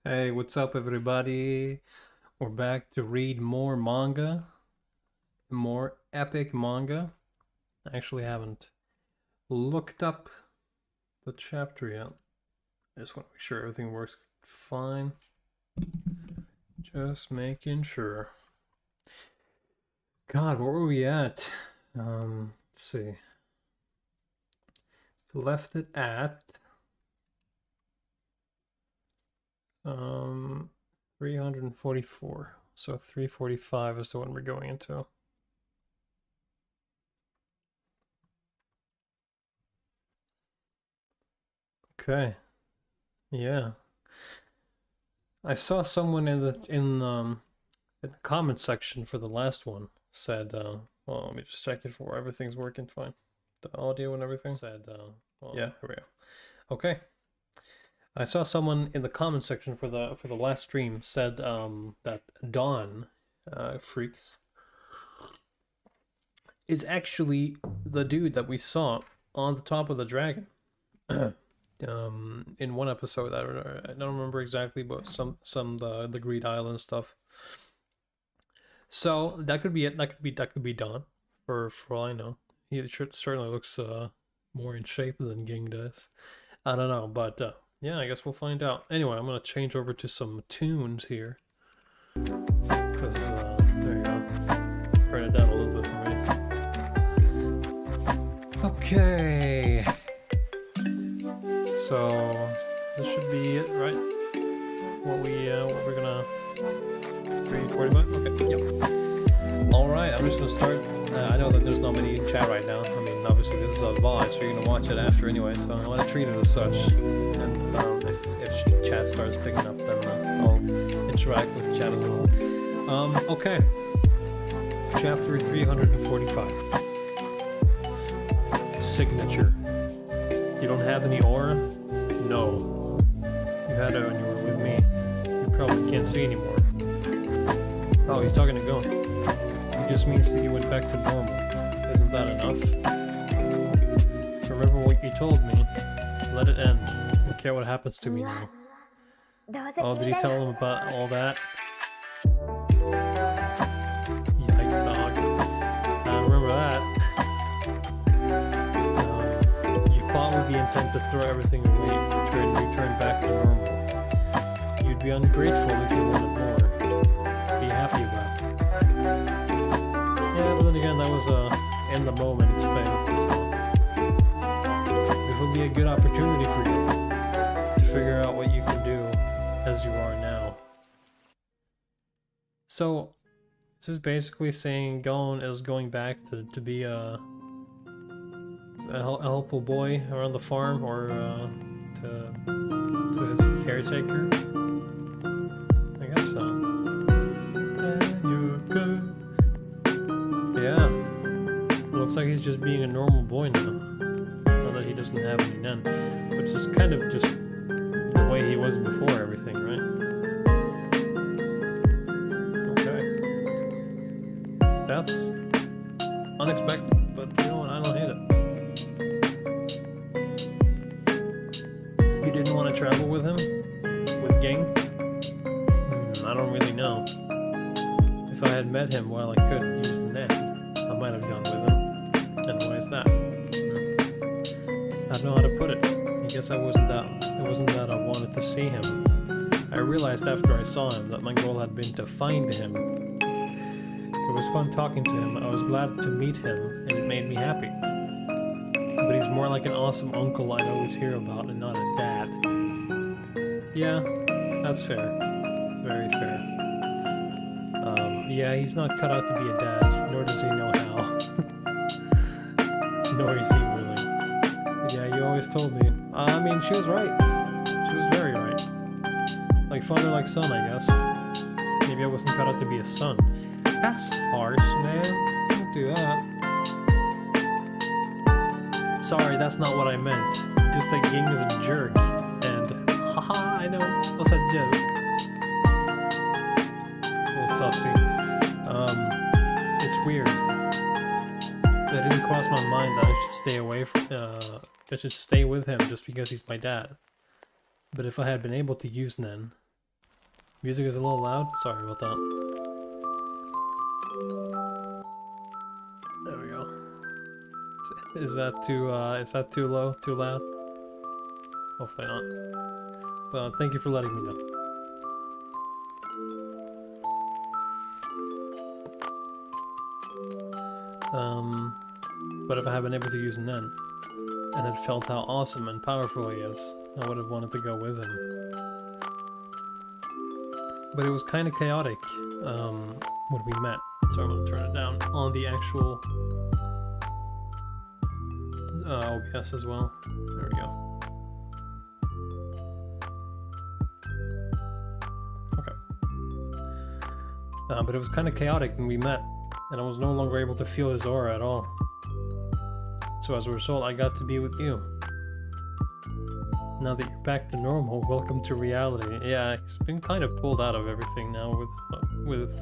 Hey, what's up, everybody? We're back to read more manga, more epic manga. I actually haven't looked up the chapter yet. I just want to make sure everything works fine. Just making sure. God, where were we at? Let's see. Left it at 344. So 345 is the one we're going into. Okay. Yeah. I saw someone in the comment section for the last one said, well, let me just check it for everything's working fine. The audio and everything. Said, well, yeah, here we go. Okay. I saw someone in the comment section for the last stream said that Dawn Freaks is actually the dude that we saw on the top of the dragon. In one episode, I don't remember exactly, but some the Greed Island stuff. So that could be it. That could be Dawn, for all I know. He certainly looks more in shape than Ging does. I don't know, but yeah, I guess we'll find out. Anyway, I'm gonna change over to some tunes here, because there you go. Turn it down a little bit for me. Okay. So this should be it, right? What we're gonna 3:45. Okay. Yep. All right. I'm just gonna start. I know that there's not many in chat right now. I mean, obviously this is a VOD, so you're gonna watch it after anyway. So I want to treat it as such. And if chat starts picking up, then I'll interact with chat as well. Okay. Chapter 345. Signature. You don't have any aura? No. You had it when you were with me. You probably can't see anymore. Oh, he's talking to Gon. It just means that you went back to normal. Isn't that enough? Remember what you told me. Let it end. I don't care what happens to me now. Oh, did he tell him about all that? Yikes, dog. I remember that. With the intent to throw everything away and return back to normal. You'd be ungrateful if you wanted more. Be happy about it. Yeah, but then again, that was in the moment thing, so this will be a good opportunity for you to figure out what you can do as you are now. So this is basically saying Gon is going back to be a helpful boy around the farm, or to his caretaker. I guess so. Yeah. It looks like he's just being a normal boy now. Now that he doesn't have any nen. Which is kind of just the way he was before everything, right? Okay. That's unexpected, but you know what? I don't hate it. You didn't want to travel with him? With Ging? I don't really know. If I had met him while I could use Nen, I might have gone with him. And why is that? I don't know how to put it. I guess it wasn't that I wanted to see him. I realized after I saw him that my goal had been to find him. It was fun talking to him. I was glad to meet him, and it made me happy. But he's more like an awesome uncle I'd always hear about, and not a dad. Yeah, that's fair. Very fair. Yeah, he's not cut out to be a dad, nor does he know how. Nor is he willing. Yeah, you always told me. I mean, she was right. She was very right. Like father, like son, I guess. Maybe I wasn't cut out to be a son. That's harsh, man. Don't do that. Sorry, that's not what I meant. Just that Ging is a jerk. And, haha, I know, that's a joke. A little sussy. It's weird. It didn't cross my mind that I should stay away from, I should stay with him just because he's my dad. But if I had been able to use Nen, Music is a little loud. Sorry about that. There we go. Is that too low? Too loud? Hopefully not. But thank you for letting me know. But if I had been able to use Nen, and had felt how awesome and powerful he is, I would have wanted to go with him. But it was kind of chaotic when we met, so I'm gonna turn it down on the actual OBS as well. There we go. Okay. But it was kind of chaotic when we met, and I was no longer able to feel his aura at all. So as a result, I got to be with you. Now that you're back to normal, welcome to reality. Yeah, he's been kind of pulled out of everything now with...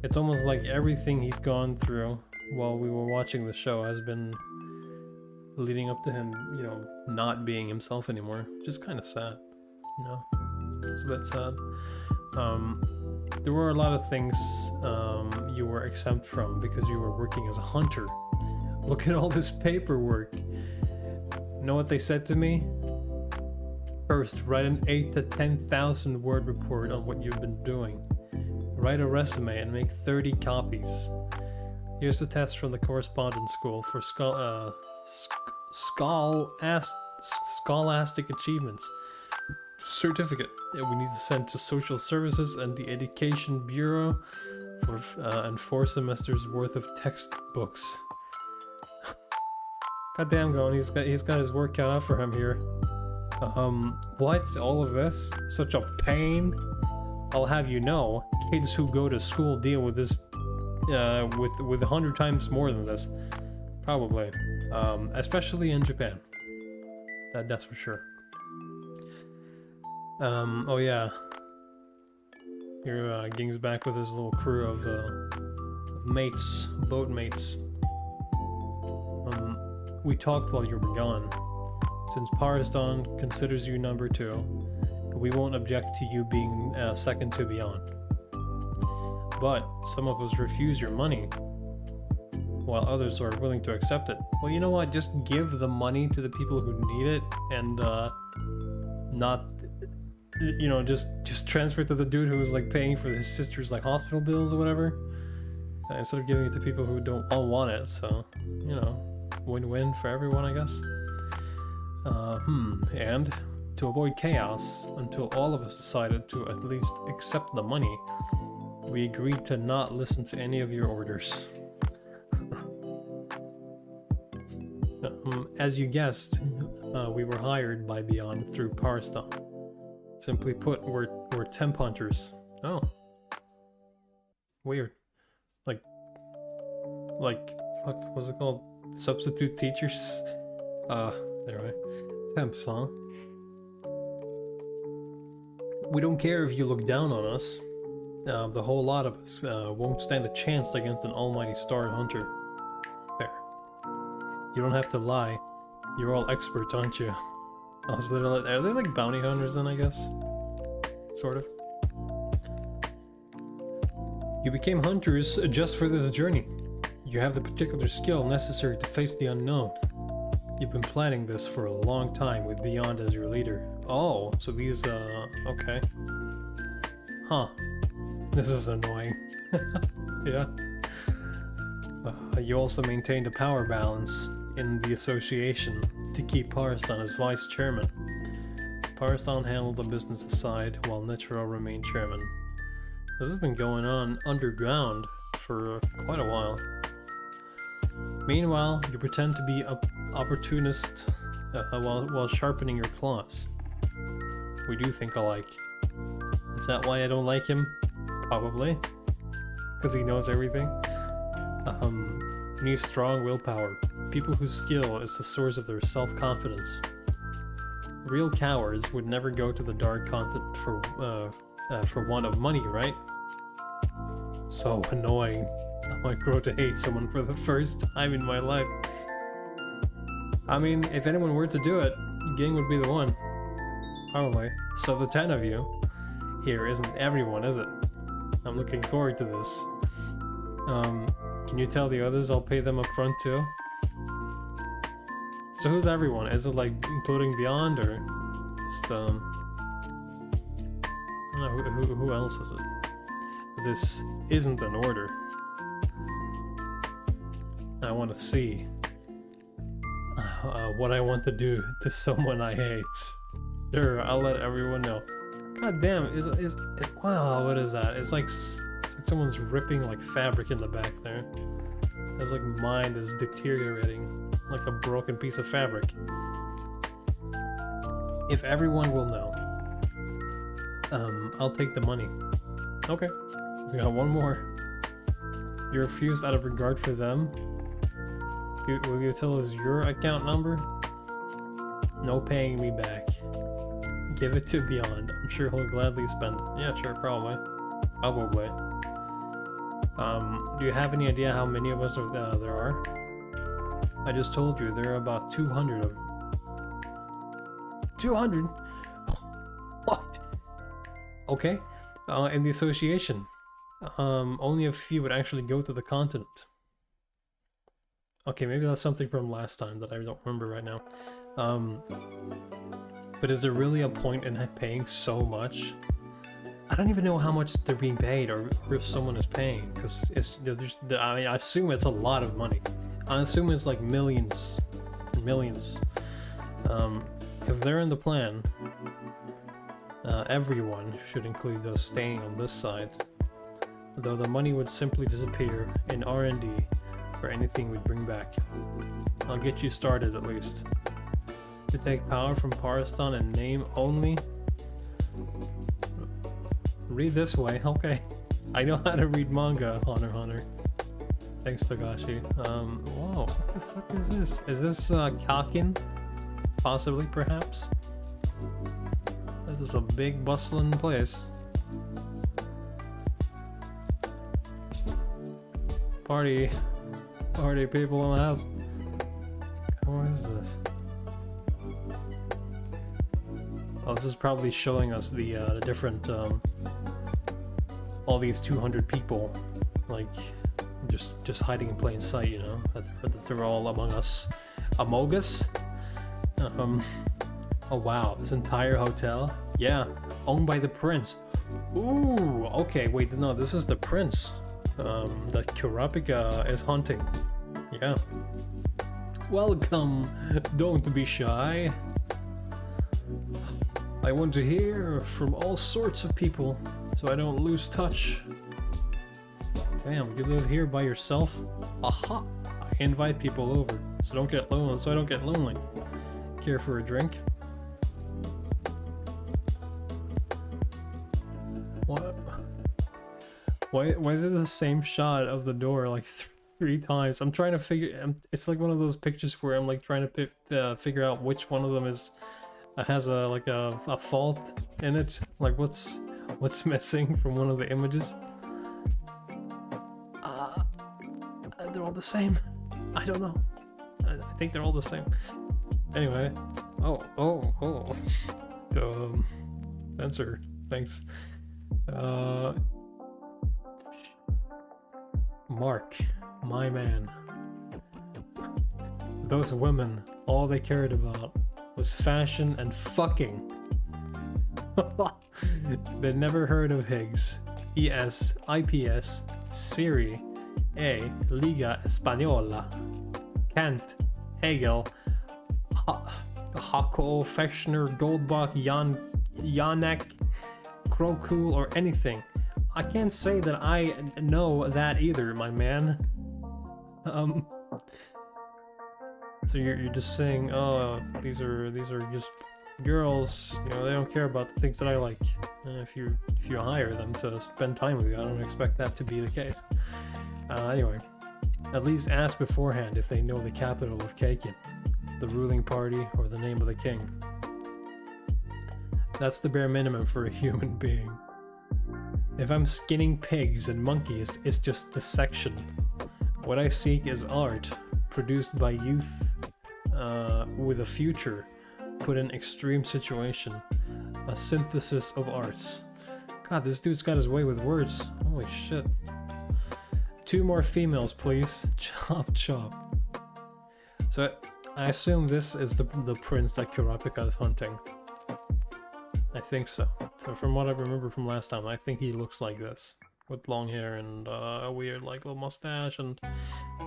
It's almost like everything he's gone through while we were watching the show has been leading up to him, you know, not being himself anymore. Which is kind of sad, you know? It's a bit sad. There were a lot of things you were exempt from because you were working as a hunter. Look at all this paperwork. Know what they said to me? First, write an 8,000 to 10,000 word report on what you've been doing. Write a resume and make 30 copies. Here's the test from the correspondence school for scholastic achievements. Certificate that we need to send to Social Services and the Education Bureau for and 4 semesters worth of textbooks. Goddamn, going, he's got his work cut out for him here. What? All of this? Such a pain? I'll have you know, kids who go to school deal with this, with 100 times more than this. Probably. Especially in Japan. That's for sure. Oh yeah. Here, Ging's back with his little crew of mates, boat mates. We talked while you were gone. Since Pariston considers you number 2, we won't object to you being second to beyond. But some of us refuse your money, while others are willing to accept it. Well, you know what? Just give the money to the people who need it, and not, you know, just transfer it to the dude who's like paying for his sister's like hospital bills or whatever, instead of giving it to people who don't all want it. So, you know. Win-win for everyone, I guess. And to avoid chaos, until all of us decided to at least accept the money, we agreed to not listen to any of your orders. As you guessed, we were hired by Beyond through Parston. Simply put, we're temp hunters. Oh. Weird. Like, fuck, what's it called? Substitute teachers? Anyway. Temps, huh? We don't care if you look down on us. The whole lot of us won't stand a chance against an almighty star hunter. Fair. You don't have to lie. You're all experts, aren't you? Are they like bounty hunters then, I guess? Sort of. You became hunters just for this journey. You have the particular skill necessary to face the unknown. You've been planning this for a long time with Beyond as your leader. Oh, so these, okay. Huh. This is annoying. Yeah. You also maintained a power balance in the association to keep Pariston as vice chairman. Pariston handled the business aside while Netero remained chairman. This has been going on underground for quite a while. Meanwhile, you pretend to be an opportunist while sharpening your claws. We do think alike. Is that why I don't like him? Probably. Because he knows everything. Needs strong willpower. People whose skill is the source of their self-confidence. Real cowards would never go to the dark continent for want of money, right? So annoying. I might grow to hate someone for the first time in my life. I mean, if anyone were to do it, Ging would be the one. Probably. So the 10 of you, here isn't everyone, is it? I'm looking forward to this. Can you tell the others I'll pay them up front too? So who's everyone? Is it like including Beyond or just I don't know, who else is it? This isn't an order. I want to see what I want to do to someone I hate. Sure, I'll let everyone know. God damn, wow, what is that? It's like someone's ripping like fabric in the back there. It's like mind is deteriorating, like a broken piece of fabric. If everyone will know, I'll take the money. Okay, we got one more. You refused out of regard for them. Will you tell us your account number? No paying me back. Give it to Beyond. I'm sure he'll gladly spend it. Yeah, sure, probably. Probably. Do you have any idea how many of us there are? I just told you, there are about 200 of them. 200? What? Okay. In the association, only a few would actually go to the continent. Okay, maybe that's something from last time that I don't remember right now. But is there really a point in paying so much? I don't even know how much they're being paid, or if someone is paying, because I assume it's a lot of money. I assume it's like millions, millions. If they're in the plan, everyone should include those staying on this side. Though the money would simply disappear in R&D for anything we'd bring back. I'll get you started at least. To take power from Paristan in name only? Read this way, okay. I know how to read manga, Hunter Hunter. Thanks, Togashi. Whoa, what the fuck is this? Is this, Kakin? Possibly, perhaps? This is a big, bustling place. Party people in the house. What is this? Oh, this is probably showing us the different, all these 200 people, like, just hiding in plain sight, you know, that they're all among us. Among us? Oh wow, this entire hotel? Yeah, owned by the prince. Ooh, okay, wait, no, this is the prince. That Kurapika is hunting. Yeah. Welcome, don't be shy. I want to hear from all sorts of people, so I don't lose touch. Damn, you live here by yourself? Aha! I invite people over, so I don't get lonely. Care for a drink? What? Why is it the same shot of the door like 3 times? I'm trying to figure. It's like one of those pictures where I'm like trying to figure out which one of them has a fault in it. Like what's missing from one of the images? They're all the same. I don't know. I think they're all the same. Anyway. Oh. Sensor. Thanks. Mark, my man. Those women, all they cared about was fashion and fucking. They'd never heard of Higgs, ES, IPS, Siri, A, Liga Española, Kant, Hegel, Hako, Fechner, Goldbach, Janek, Krokul, or anything. I can't say that I know that either, my man. So you're just saying, oh, these are just girls, you know, they don't care about the things that I like. And if you hire them to spend time with you, I don't expect that to be the case. Anyway, at least ask beforehand if they know the capital of Kakin, the ruling party, or the name of the king. That's the bare minimum for a human being. If I'm skinning pigs and monkeys, it's just the section. What I seek is art, produced by youth with a future, put in extreme situation. A synthesis of arts. God, this dude's got his way with words. Holy shit. 2 more females, please. Chop, chop. So, I assume this is the prince that Kurapika is hunting. I think so. So from what I remember from last time, I think he looks like this. With long hair and a weird like little mustache and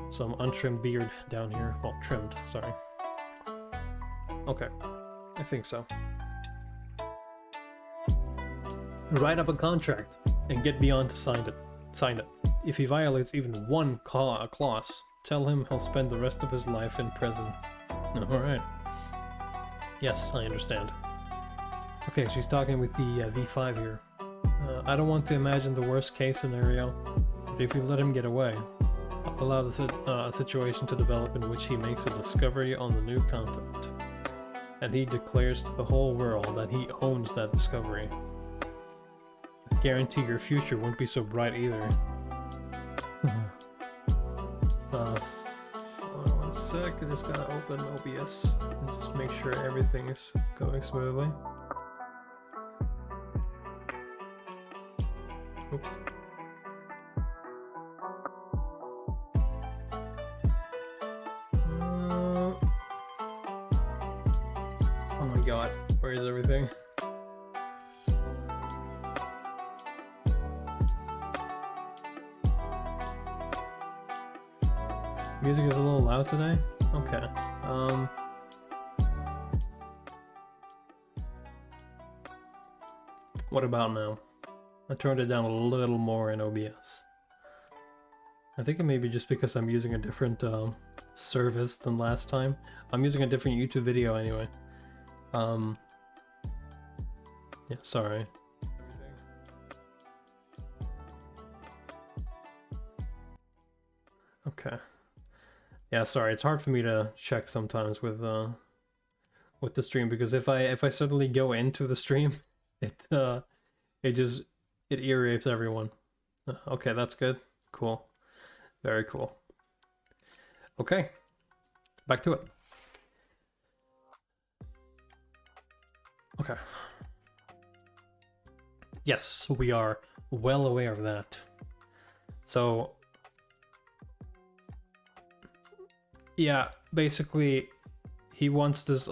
some untrimmed beard down here. Well, trimmed, sorry. Okay, I think so. Write up a contract and get beyond to sign it. If he violates even one clause, tell him he'll spend the rest of his life in prison. Alright. Yes, I understand. Okay, she's talking with the V5 here. I don't want to imagine the worst case scenario, but if you let him get away, I'll allow the situation to develop in which he makes a discovery on the new continent. And he declares to the whole world that he owns that discovery. I guarantee your future won't be so bright either. One sec, I just gotta open OBS and just make sure everything is going smoothly. Oops. Oh my god, where is everything? Music is a little loud today? Okay. What about now? I turned it down a little more in OBS. I think it may be just because I'm using a different service than last time. I'm using a different YouTube video anyway. Yeah, sorry. Okay. Yeah, sorry. It's hard for me to check sometimes with the stream because if I suddenly go into the stream, it irritates everyone. Okay, that's good. Cool. Very cool. Okay. Back to it. Okay. Yes, we are well aware of that. So, yeah, basically, he wants this.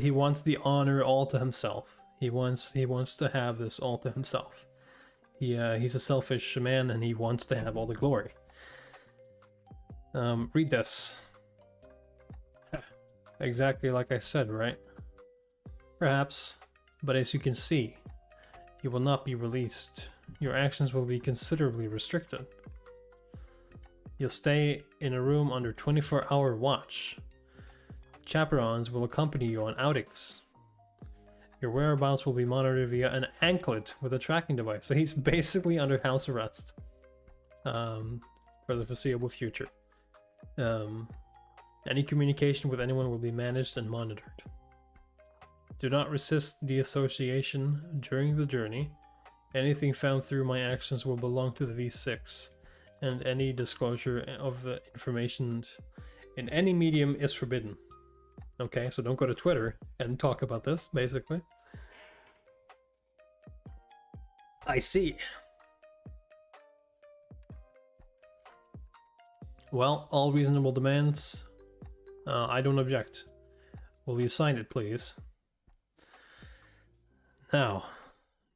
He wants the honor all to himself. He wants to have this all to himself. He's a selfish man, and he wants to have all the glory. Read this. Exactly like I said, right? Perhaps, but as you can see, you will not be released. Your actions will be considerably restricted. You'll stay in a room under 24-hour watch. Chaperons will accompany you on outings. Your whereabouts will be monitored via an anklet with a tracking device. So he's basically under house arrest for the foreseeable future. Any communication with anyone will be managed and monitored. Do not resist the association during the journey. Anything found through my actions will belong to the V6, and any disclosure of information in any medium is forbidden. Okay, so don't go to Twitter and talk about this, basically. I see. Well, all reasonable demands. I don't object. Will you sign it, please? Now,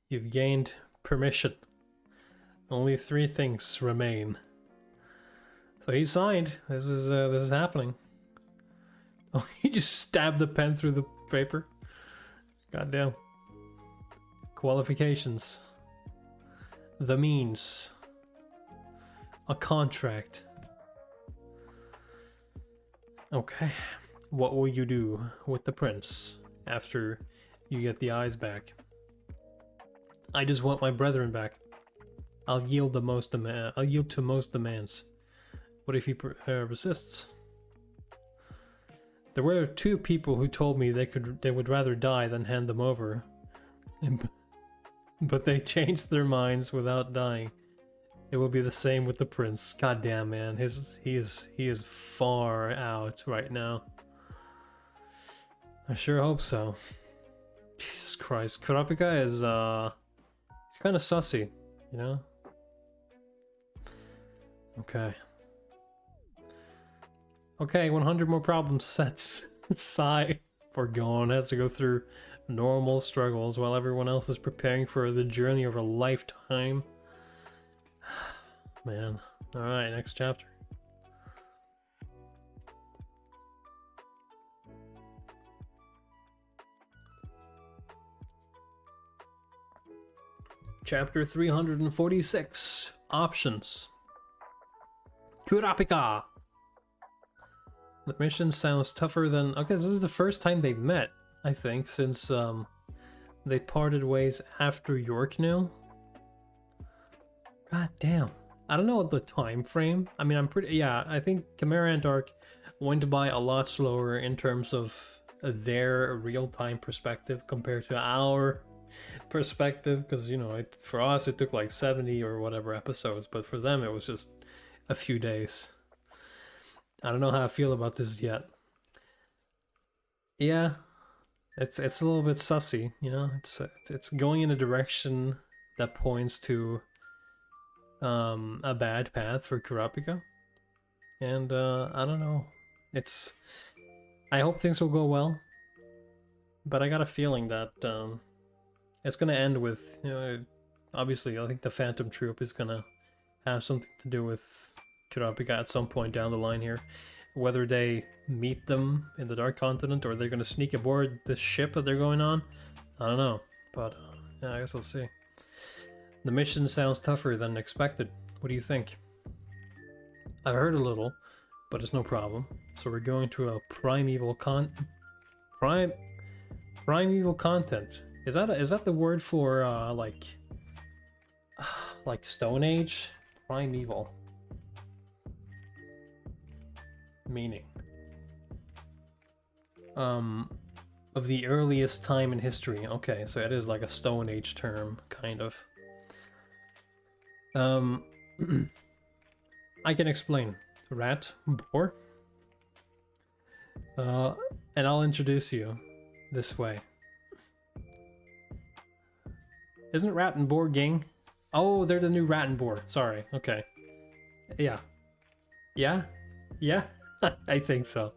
you've gained permission. Only 3 things remain. So he signed. This is happening. Oh, he just stabbed the pen through the paper. Goddamn. Qualifications. The means. A contract. Okay. What will you do with the prince after you get the eyes back? I just want my brethren back. I'll yield to most demands. What if he resists? There were 2 people who told me they would rather die than hand them over, but they changed their minds without dying. It will be the same with the prince. God damn, man, he is far out right now. I sure hope so. Jesus Christ, Kurapika is It's kind of sussy, you know? Okay. Okay, 100 more problem sets. Sigh. Poor Gon has to go through normal struggles while everyone else is preparing for the journey of a lifetime. Man. Alright, next chapter. Chapter 346. Options. Kurapika! The mission sounds tougher than... Okay, this is the first time they've met, I think, since they parted ways after York now. God damn. I don't know the time frame. I mean, I'm pretty... Yeah, I think Chimera and Dark went by a lot slower in terms of their real-time perspective compared to our perspective, because, you know, for us it took like 70 or whatever episodes, but for them it was just a few days. I don't know how I feel about this yet. Yeah, it's a little bit sussy, you know. It's going in a direction that points to a bad path for Kurapika, and I don't know. I hope things will go well, but I got a feeling that it's gonna end with, you know, obviously I think the Phantom Troop is gonna have something to do with Kurapika at some point down the line here. Whether they meet them in the Dark Continent or they're gonna sneak aboard this ship that they're going on, I don't know. But yeah, I guess we'll see. The mission sounds tougher than expected. What do you think? I've heard a little, but it's no problem. So we're going to a primeval content. Is that the word for like Stone Age? Primeval. Meaning. Of the earliest time in history. Okay, so it is like a Stone Age term, kind of. I can explain. Rat, boar. And I'll introduce you this way. Isn't Rat and Boar gang? Oh, they're the new Rat and Boar. Sorry. Okay. Yeah. Yeah? Yeah? I think so.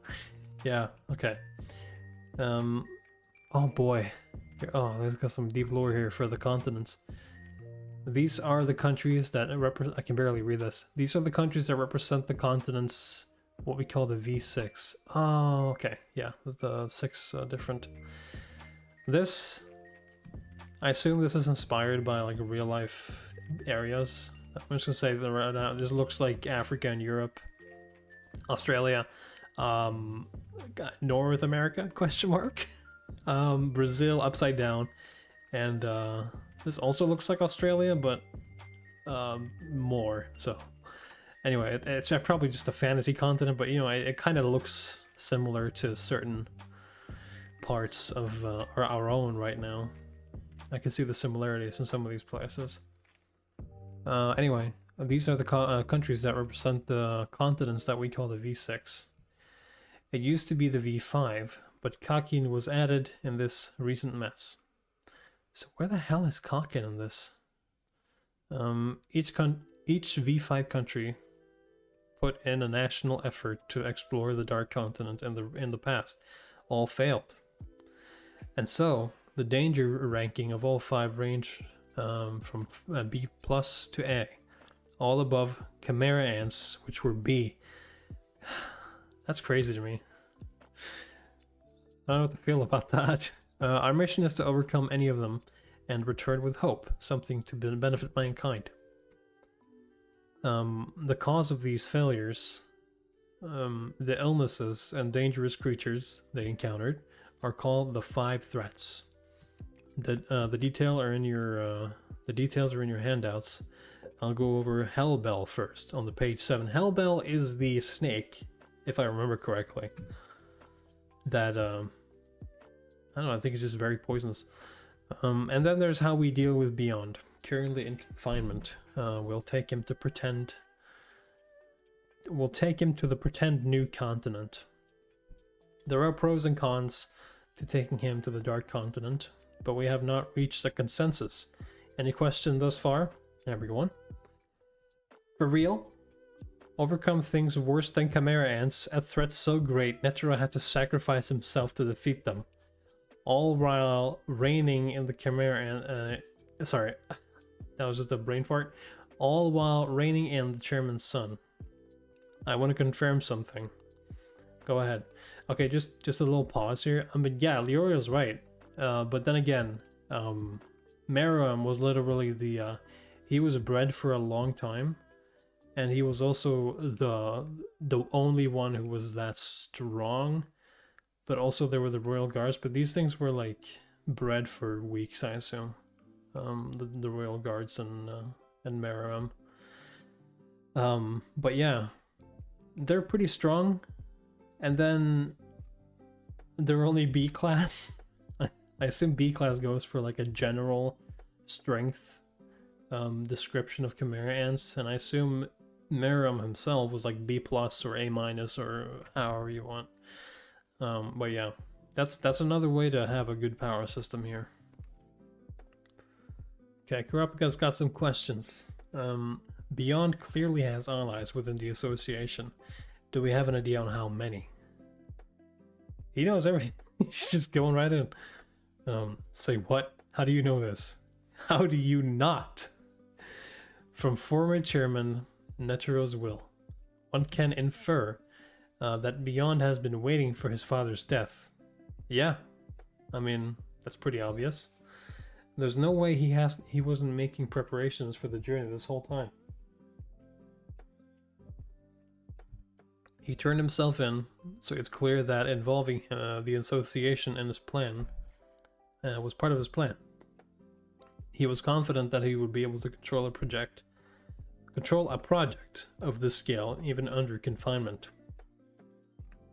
Yeah, okay. Oh boy. Oh, there's got some deep lore here for the continents. These are the countries that represent... I can barely read this. These are the countries that represent the continents, what we call the V6. Oh, okay. Yeah, the 6 different... This... I assume this is inspired by like real life areas. I'm just gonna say that right now, this looks like Africa and Europe, Australia, North America, question mark, Brazil upside down, and this also looks like Australia, but more. So anyway, it's probably just a fantasy continent, but you know, it kind of looks similar to certain parts of our own right now. I can see the similarities in some of these places. Anyway, these are the countries that represent the continents that we call the V6. It used to be the V5, but Kakin was added in this recent mess. So where the hell is Kakin in this? Each V5 country put in a national effort to explore the Dark Continent in the past. All failed. And so, the danger ranking of all 5 range from B plus to A, all above Chimera ants, which were B. That's crazy to me. I don't know what to feel about that. Our mission is to overcome any of them and return with hope, something to benefit mankind. The cause of these failures, the illnesses and dangerous creatures they encountered, are called the 5 threats. The details are in your handouts. I'll go over Hellbell first on the page 7. Hellbell is the snake, if I remember correctly. That I don't know. I think it's just very poisonous. And then there's how we deal with Beyond. Currently in confinement. We'll take him to the pretend new continent. There are pros and cons to taking him to the Dark Continent, but we have not reached a consensus, Any question thus far? Everyone? For real? Overcome things worse than Chimera Ants, a threat so great Netero had to sacrifice himself to defeat them. All while reigning in the Chimera Ant... sorry, that was just a brain fart. All while reigning in the chairman's son. I want to confirm something. Go ahead. Okay, just a little pause here. I mean, yeah, Leorio's right. But then again, Meruem was literally the... he was bred for a long time. And he was also the only one who was that strong. But also there were the Royal Guards. But these things were like bred for weeks, I assume. The Royal Guards and Meruem. But yeah, they're pretty strong. And then they're only B class. I assume B class goes for like a general strength description of Chimera Ants, and I assume Meruem himself was like B plus or A minus or however you want. But yeah, that's another way to have a good power system here. Okay, Kurapika's got some questions. Beyond clearly has allies within the association. Do we have an idea on how many? He knows everything. He's just going right in. Say what? How do you know this? How do you not? From former chairman Netero's will, one can infer that Beyond has been waiting for his father's death. Yeah, I mean, that's pretty obvious. There's no way he wasn't making preparations for the journey this whole time. He turned himself in, so it's clear that involving the association in his plan was part of his plan. He was confident that he would be able to control a project of this scale, even under confinement.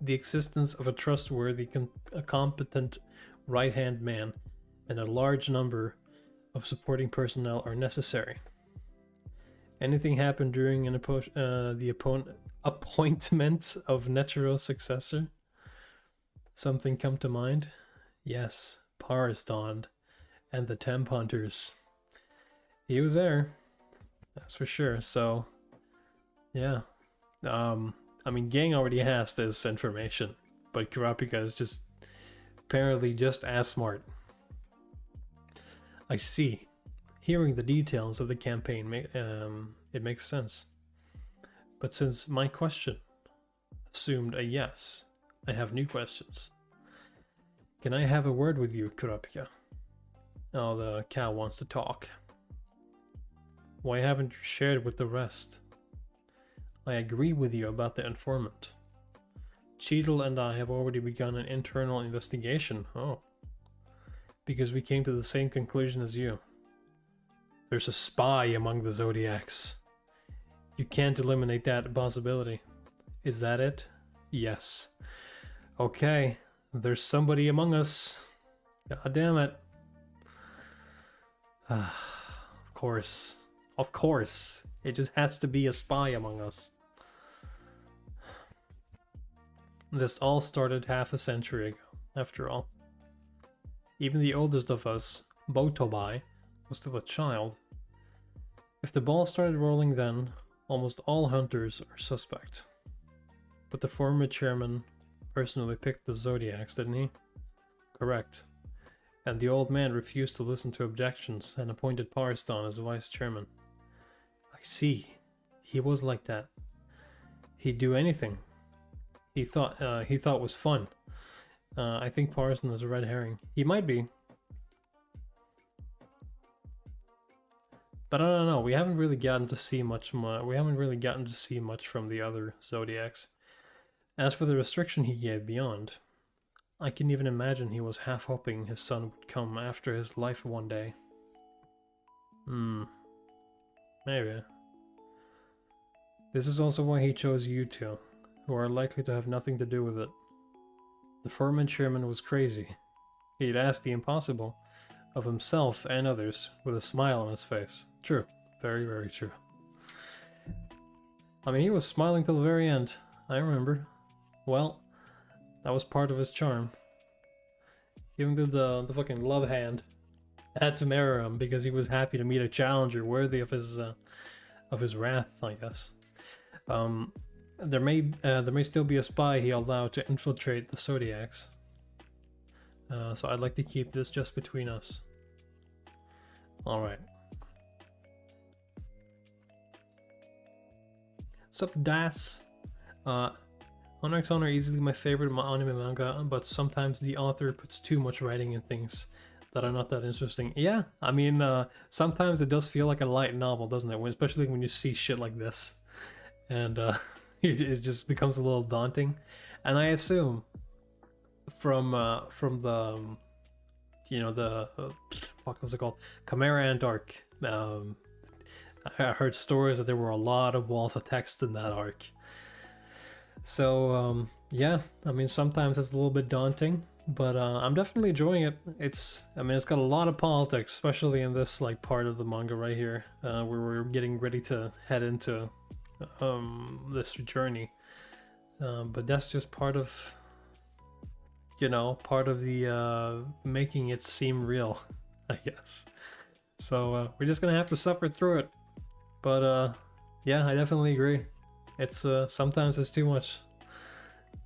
The existence of a trustworthy, a competent right-hand man and a large number of supporting personnel are necessary. Anything happened during the appointment of Netero's successor? Something come to mind? Yes, Pariston and the Temp Hunters. He was there, that's for sure. So, yeah. I mean, Gang already has this information, but Kurapika is just apparently just as smart. I see. Hearing the details of the campaign, it makes sense. But since my question assumed a yes, I have new questions. Can I have a word with you, Kurapika? Oh, the cow wants to talk. Why haven't you shared with the rest? I agree with you about the informant. Cheadle and I have already begun an internal investigation. Oh. Because we came to the same conclusion as you. There's a spy among the Zodiacs. You can't eliminate that possibility. Is that it? Yes. Okay, there's somebody among us. God damn it. Of course. Of course. It just has to be a spy among us. This all started half a century ago, after all. Even the oldest of us, Botobai, was still a child. If the ball started rolling then, almost all hunters are suspect. But the former chairman personally picked the Zodiacs, didn't he? Correct. And the old man refused to listen to objections and appointed Pariston as vice chairman. I see. He was like that. He'd do anything. He thought was fun. I think Pariston is a red herring. He might be. But I don't know. We haven't really gotten to see much. We haven't really gotten to see much from the other Zodiacs. As for the restriction he gave Beyond, I can even imagine he was half hoping his son would come after his life one day. Maybe. This is also why he chose you two, who are likely to have nothing to do with it. The former chairman was crazy. He'd asked the impossible of himself and others with a smile on his face. True. Very, very true. I mean, he was smiling till the very end. I remember. Well, that was part of his charm. Even did the fucking love hand had to marry him because he was happy to meet a challenger worthy of his wrath, I guess. There may still be a spy he allowed to infiltrate the Zodiacs. So I'd like to keep this just between us. All right. Sup, Das? Honor x Honor easily my favorite anime manga, but sometimes the author puts too much writing in things that are not that interesting. Yeah, I mean, sometimes it does feel like a light novel, doesn't it? Especially when you see shit like this, and it just becomes a little daunting. And I assume from the the fuck was it called, Chimera Ant arc. I heard stories that there were a lot of walls of text in that arc. So yeah, I mean sometimes it's a little bit daunting, but I'm definitely enjoying it. It's got a lot of politics, especially in this like part of the manga right here, where we're getting ready to head into this journey. But that's just part of the making it seem real, I guess. So we're just gonna have to suffer through it. But yeah, I definitely agree. It's sometimes it's too much,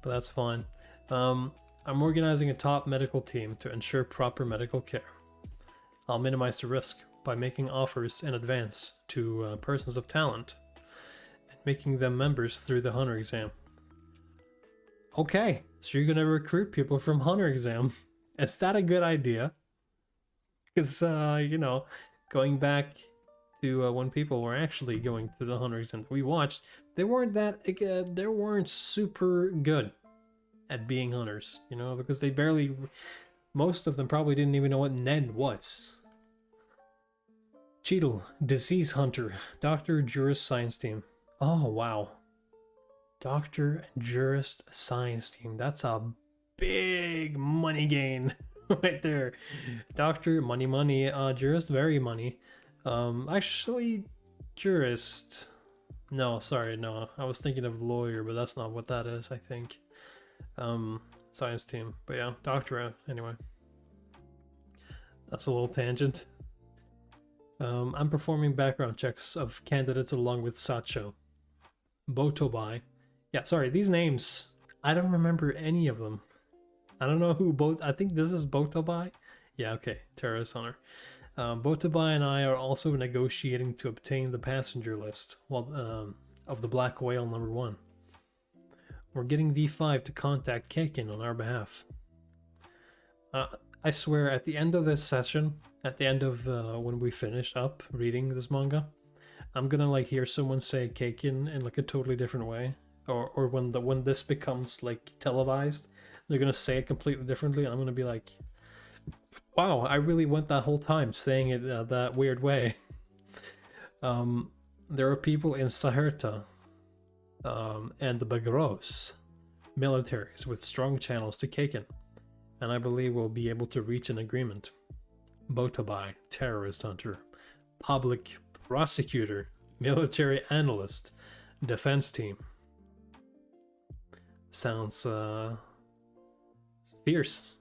but that's fine. I'm organizing a top medical team to ensure proper medical care. I'll minimize the risk by making offers in advance to persons of talent and making them members through the Hunter exam. Okay, so you're gonna recruit people from Hunter exam. Is that a good idea? Because going back to when people were actually going to the Hunter exam that we watched, they weren't super good at being hunters, because most of them probably didn't even know what Nen was. Cheadle, disease hunter, doctor, jurist, science team. Oh wow, doctor and jurist science team. That's a big money gain right there. Doctor, money, jurist, very money. Actually, jurist. No, sorry, no. I was thinking of lawyer, but that's not what that is, I think. Science team. But yeah, doctorate, anyway. That's a little tangent. I'm performing background checks of candidates along with Sacho. Botobai. Yeah, sorry, these names, I don't remember any of them. I don't know who I think this is Botobai? Yeah, okay, terrorist hunter. Botobai and I are also negotiating to obtain the passenger list of the Black Whale #1. We're getting V5 to contact Keikin on our behalf. I swear, at the end of this session, at the end of when we finish up reading this manga, I'm gonna like hear someone say Keikin in like a totally different way, or when this becomes like televised, they're gonna say it completely differently, and I'm gonna be like, wow, I really went that whole time saying it that weird way. There are people in Saherta and the Bagros militaries with strong channels to Keikin, and I believe we'll be able to reach an agreement. Botobai, terrorist hunter, public prosecutor, military analyst, defense team. Sounds fierce.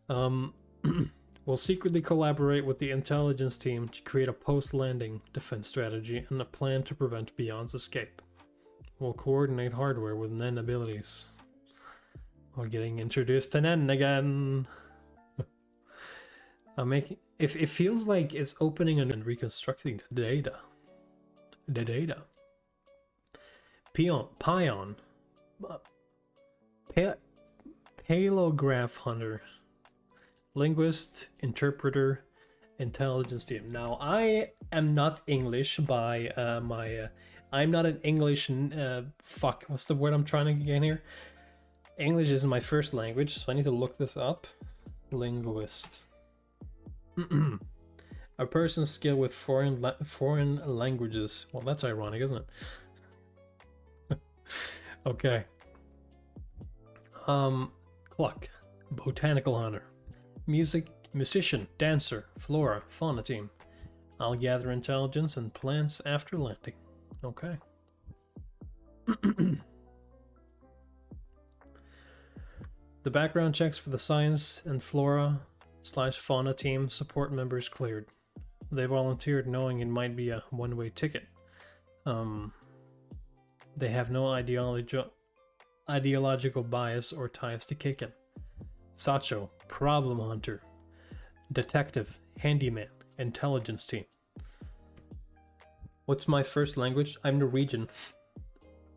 We'll secretly collaborate with the intelligence team to create a post-landing defense strategy and a plan to prevent Beyond's escape. We'll coordinate hardware with Nen abilities. We're getting introduced to Nen again. It feels like it's opening and reconstructing the data. Pion. Palograph hunter. Linguist, interpreter, intelligence team. Now, I am not English by I'm not an English. What's the word I'm trying to get in here? English isn't my first language, so I need to look this up. Linguist. A person's skill with foreign languages. Well, that's ironic, isn't it? Okay. Cluck. Botanical hunter. Musician, dancer, flora, fauna team. I'll gather intelligence and plants after landing. Okay. The background checks for the science and flora Flora/Fauna team support members cleared. They volunteered knowing it might be a one-way ticket. They have no ideological bias or ties to Keiken. Sacho, problem hunter. Detective, handyman, intelligence team. What's my first language? I'm Norwegian.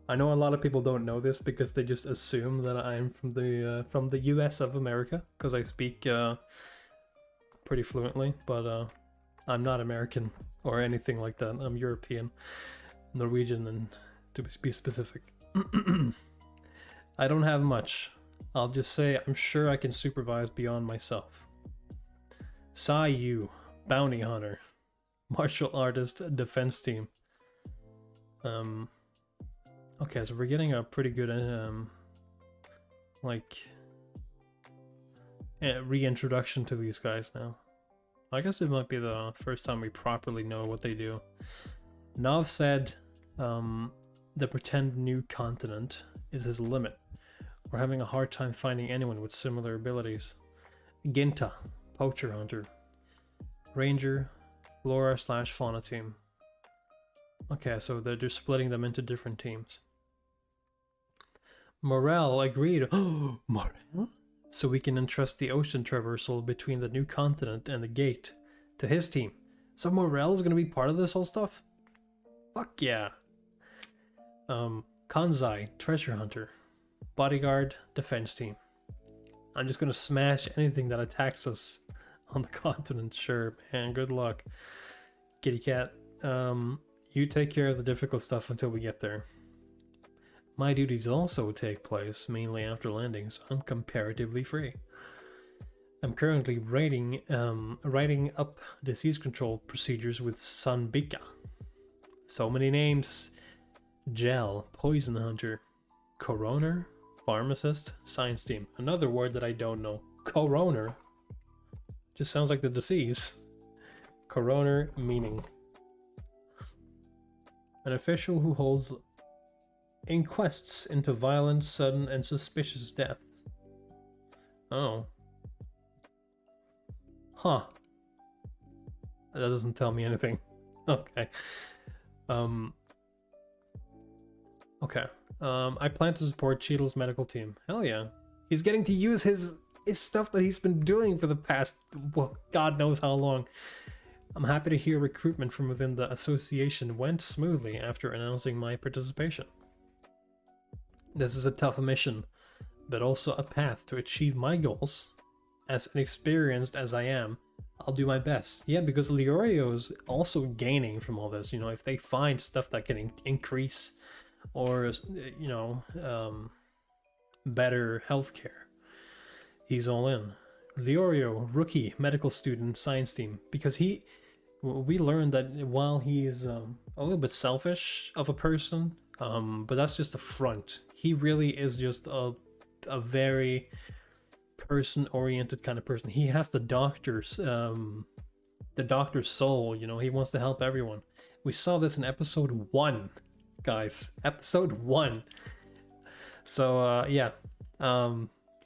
I know a lot of people don't know this because they just assume that I'm from the US of America because I speak pretty fluently, but I'm not American or anything like that. I'm European, Norwegian, and to be specific. I don't have much. I'll just say I'm sure I can supervise beyond myself. Sai-Yu, bounty hunter, martial artist, defense team. Okay, so we're getting a pretty good reintroduction to these guys now. I guess it might be the first time we properly know what they do. Nav said the pretend new continent is his limit. We're having a hard time finding anyone with similar abilities. Ginta, poacher hunter. Ranger, Flora/Fauna team. Okay, so they're just splitting them into different teams. Morel agreed. Oh, Morel? So we can entrust the ocean traversal between the new continent and the gate to his team. So Morel is going to be part of this whole stuff? Fuck yeah. Kanzai, treasure hunter. Bodyguard, defense team. I'm just going to smash anything that attacks us on the continent. Sure, man. Good luck. Kitty cat. You take care of the difficult stuff until we get there. My duties also take place mainly after landing, so I'm comparatively free. I'm currently writing up disease control procedures with Sanbika. So many names. Gel, poison hunter. Coroner, pharmacist, science team. Another word that I don't know. Coroner. Just sounds like the disease. Coroner meaning. An official who holds inquests into violent, sudden, and suspicious deaths. Oh. Huh. That doesn't tell me anything. Okay. Okay. I plan to support Cheadle's medical team. Hell yeah. He's getting to use his stuff that he's been doing for the past, well, God knows how long. I'm happy to hear recruitment from within the association went smoothly after announcing my participation. This is a tough mission, but also a path to achieve my goals. As inexperienced as I am, I'll do my best. Yeah, because Leorio's also gaining from all this. You know, if they find stuff that can increase or, you know, better healthcare, he's all in. Leorio, rookie, medical student, science team, because we learned that while he is a little bit selfish of a person, but that's just a front. He really is just a very person-oriented kind of person. He has the doctor's soul, you know. He wants to help everyone. We saw this in episode 1, guys. Episode 1. So yeah,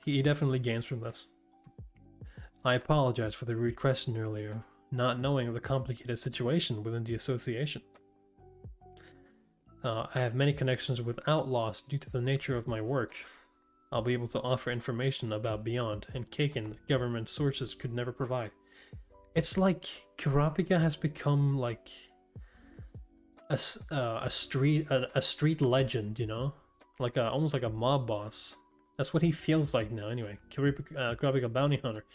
he definitely gains from this. I apologize for the rude question earlier, not knowing of the complicated situation within the association. I have many connections with outlaws due to the nature of my work. I'll be able to offer information about Beyond and Keiken that government sources could never provide. It's like Kurapika has become like a street legend, you know, like almost like a mob boss. That's what he feels like now. Anyway, Kurapika bounty hunter,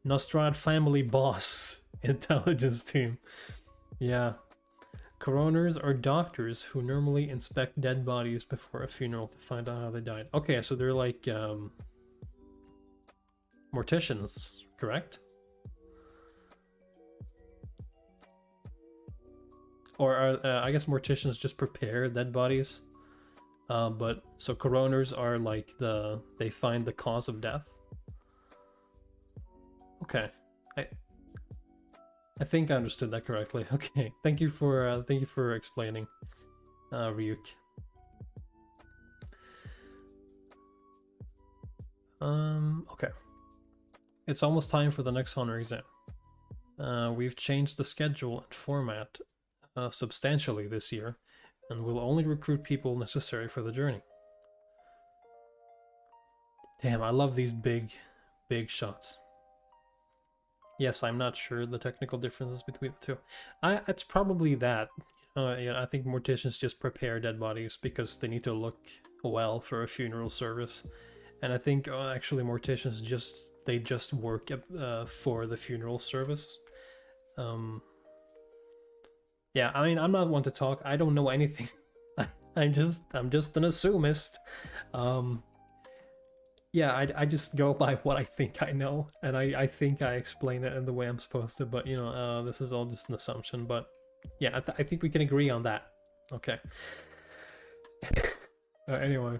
Nostrad family boss, intelligence team. Yeah. Coroners are doctors who normally inspect dead bodies before a funeral to find out how they died. Okay, so they're like morticians, correct? Or are I guess morticians just prepare dead bodies, but so coroners are like they find the cause of death. Okay, I think I understood that correctly. Okay, thank you for explaining, Ryuk. Okay. It's almost time for the next honor exam. We've changed the schedule and format substantially this year, and we'll only recruit people necessary for the journey. Damn, I love these big shots. Yes, I'm not sure the technical differences between the two. It's probably that. Yeah, I think morticians just prepare dead bodies because they need to look well for a funeral service, and I think actually morticians just work for the funeral service. Yeah, I mean, I'm not one to talk. I don't know anything. I'm just an assumist. Yeah, I just go by what I think I know, and I think I explain it in the way I'm supposed to, but you know, this is all just an assumption, but yeah, I think we can agree on that. Okay. Anyway,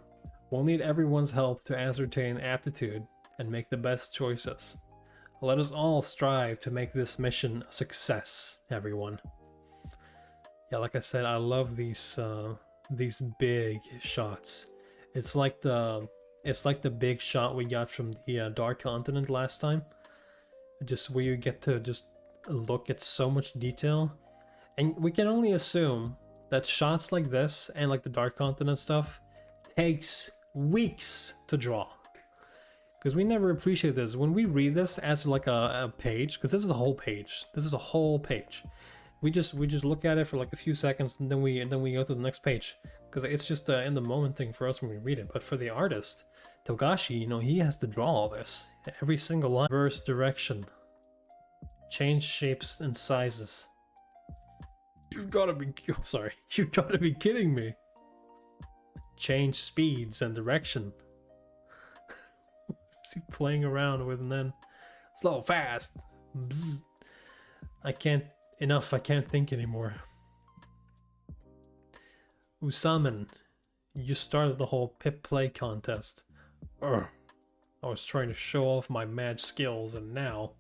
we'll need everyone's help to ascertain aptitude and make the best choices. Let us all strive to make this mission a success, everyone. Yeah, like I said, I love these big shots. It's like the big shot we got from the Dark Continent last time. Just where you get to just look at so much detail. And we can only assume that shots like this and like the Dark Continent stuff takes weeks to draw. Because we never appreciate this. When we read this as like a page, because this is a whole page. This is a whole page. We just look at it for like a few seconds and then we go to the next page. Because it's just in the moment thing for us when we read it. But for the artist, Togashi, you know, he has to draw all this. Every single line. Reverse direction. Change shapes and sizes. You gotta be kidding me. Change speeds and direction. Is he playing around with, and then slow, fast. Bzz. I can't think anymore. Usamin, you started the whole pip play contest. I was trying to show off my mad skills, and now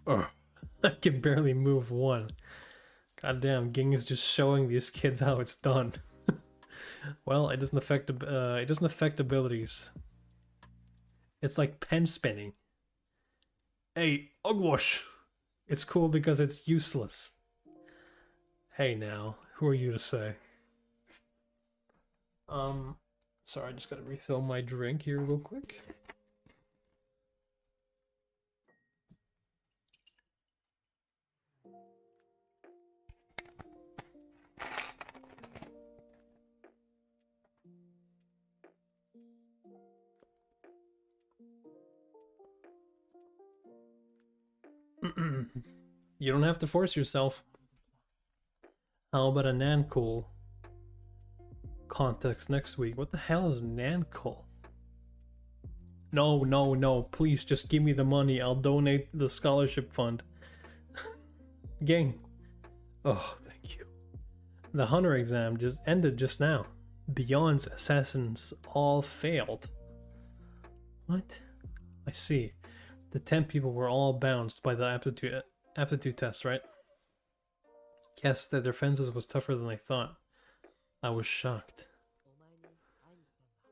I can barely move one. Goddamn, Ging is just showing these kids how it's done. Well, it doesn't affect abilities. It's like pen spinning. Hey, Ogwash! It's cool because it's useless. Hey now, who are you to say? Sorry, I just gotta refill my drink here real quick. You don't have to force yourself. How about a Nancool context next week? What the hell is Nancool? No, please just give me the money. I'll donate the scholarship fund. Gang. Oh, thank you. The Hunter exam just ended just now. Beyond's assassins all failed. What? I see. The 10 people were all bounced by the aptitude test, right? Yes, their defenses was tougher than I thought. I was shocked.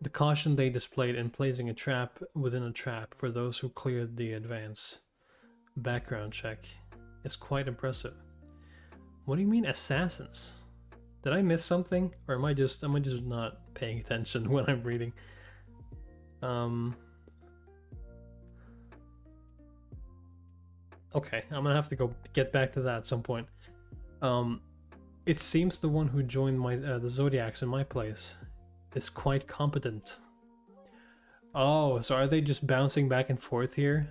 The caution they displayed in placing a trap within a trap for those who cleared the advance background check is quite impressive. What do you mean assassins? Did I miss something? Or am I just not paying attention when I'm reading? Okay, I'm gonna have to go get back to that at some point. It seems the one who joined my the Zodiacs in my place is quite competent. Oh, so are they just bouncing back and forth here,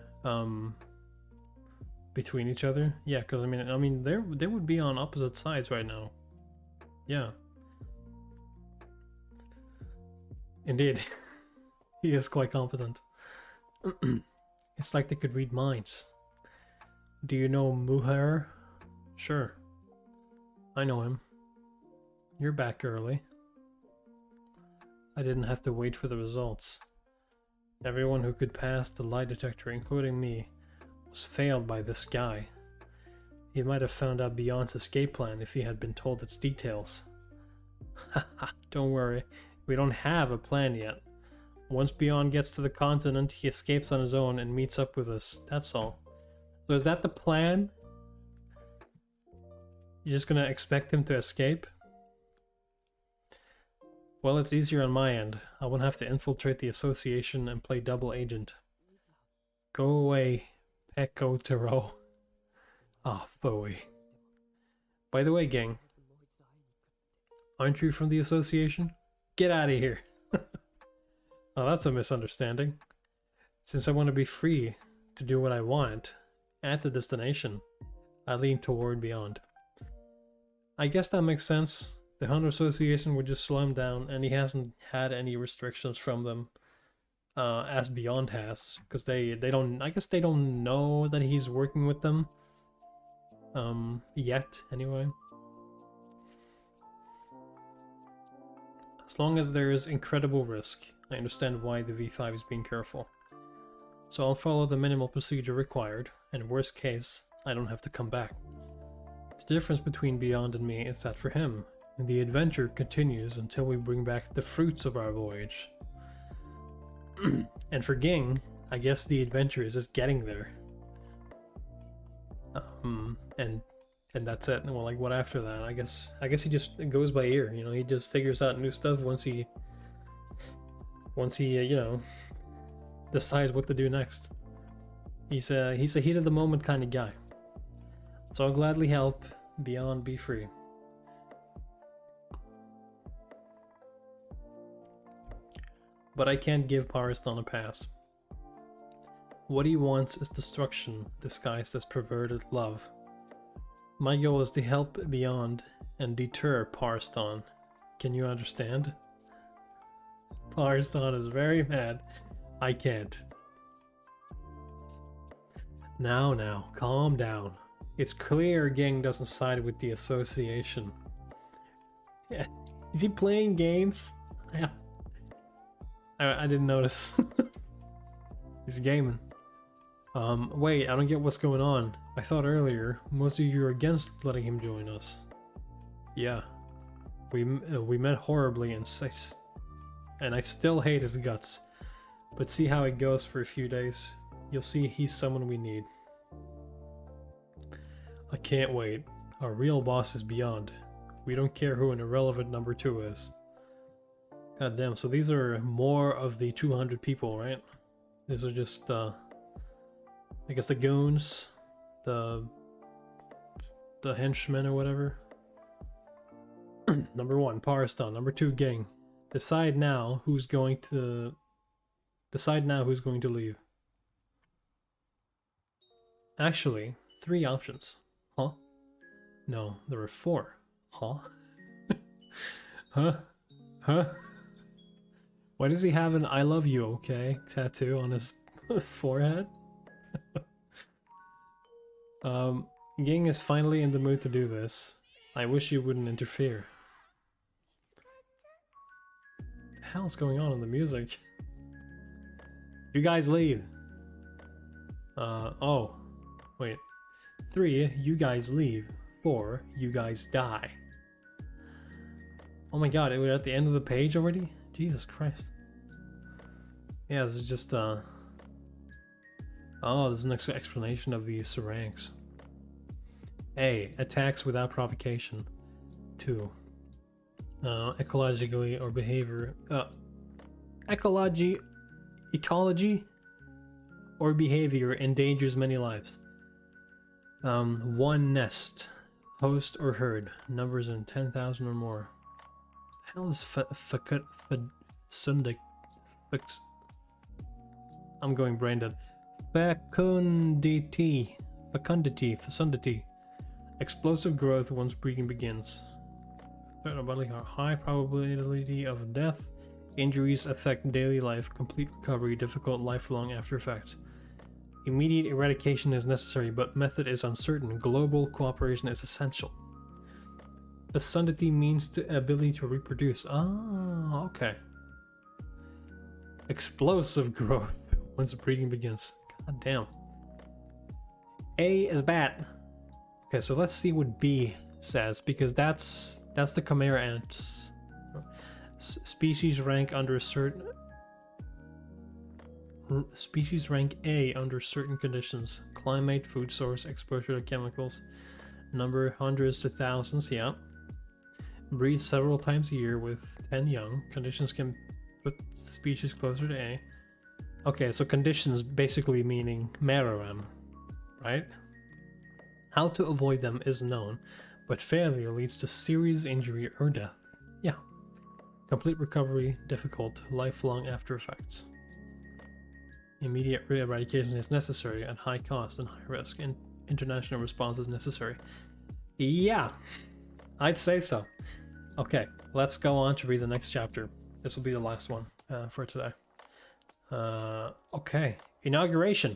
between each other? Yeah, because I mean, they would be on opposite sides right now. Yeah. Indeed, he is quite competent. It's like they could read minds. Do you know Muher? Sure. I know him. You're back early. I didn't have to wait for the results. Everyone who could pass the lie detector, including me, was failed by this guy. He might have found out Beyond's escape plan if he had been told its details. Haha, don't worry. We don't have a plan yet. Once Beyond gets to the continent, he escapes on his own and meets up with us. That's all. So is that the plan? You're just gonna expect him to escape? Well, it's easier on my end. I won't have to infiltrate the association and play double agent. Go away, Peko Taro. Ah, phooey. By the way, gang, aren't you from the association? Get out of here. Oh, that's a misunderstanding. Since I want to be free to do what I want at the destination, I lean toward Beyond. I guess that makes sense. The Hunter Association would just slow him down, and he hasn't had any restrictions from them, as Beyond has, because they don't. I guess they don't know that he's working with them. Yet anyway. As long as there is incredible risk, I understand why the V5 is being careful. So I'll follow the minimal procedure required, and worst case, I don't have to come back. The difference between Beyond and me is that for him, the adventure continues until we bring back the fruits of our voyage. And for Ging, I guess the adventure is just getting there. And that's it. Well, like, what after that? I guess he just goes by ear. You know, he just figures out new stuff once he you know, decides what to do next. He's a heat of the moment kind of guy. So I'll gladly help Beyond be free. But I can't give Pariston a pass. What he wants is destruction disguised as perverted love. My goal is to help Beyond and deter Pariston. Can you understand? Pariston is very mad. I can't. Now, calm down. It's clear Ging doesn't side with the association. Yeah. Is he playing games? Yeah. I didn't notice. He's gaming. Wait, I don't get what's going on. I thought earlier, most of you are against letting him join us. Yeah. We met horribly and I still hate his guts. But see how it goes for a few days. You'll see he's someone we need. I can't wait. Our real boss is Beyond. We don't care who an irrelevant number 2 is. God damn, so these are more of the 200 people, right? These are just, I guess the goons, the henchmen or whatever. Number 1, Pariston. Number 2, Ging. Decide now who's going to leave. Actually, 3 options. Huh? No, there are 4. Huh? Huh? Why does he have an "I love you, okay" tattoo on his forehead? Ging is finally in the mood to do this. I wish you wouldn't interfere. What the hell's going on in the music? You guys leave. Oh. Wait. 3, you guys leave. 4, you guys die. Oh my god, it was at the end of the page already? Jesus Christ. Yeah, this is just, oh, this is an explanation of the Sarangs. A. Attacks without provocation. 2. Ecologically or behavior... Ecology or behavior endangers many lives. 1 nest. Host or herd. Numbers in 10,000 or more. The hell is Sunday? I'm going brain dead. Fecundity. Explosive growth once breeding begins. High probability of death. Injuries affect daily life. Complete recovery difficult. Lifelong after effects. Immediate eradication is necessary, but method is uncertain. Global cooperation is essential. Fecundity means the ability to reproduce. Ah, okay. Explosive growth once breeding begins. God damn. A is bad. Okay, so let's see what B says, because that's the Chimera ants. Species rank under a certain... species rank A under certain conditions. Climate, food source, exposure to chemicals. Number hundreds to thousands, yeah. Breeds several times a year with 10 young. Conditions can put the species closer to A. Okay, so conditions basically meaning Meruem, right? How to avoid them is known, but failure leads to serious injury or death. Yeah. Complete recovery difficult, lifelong after effects. Immediate eradication is necessary at high cost and high risk, and international response is necessary. Yeah, I'd say so. Okay, let's go on to read the next chapter. This will be the last one for today. Okay, Inauguration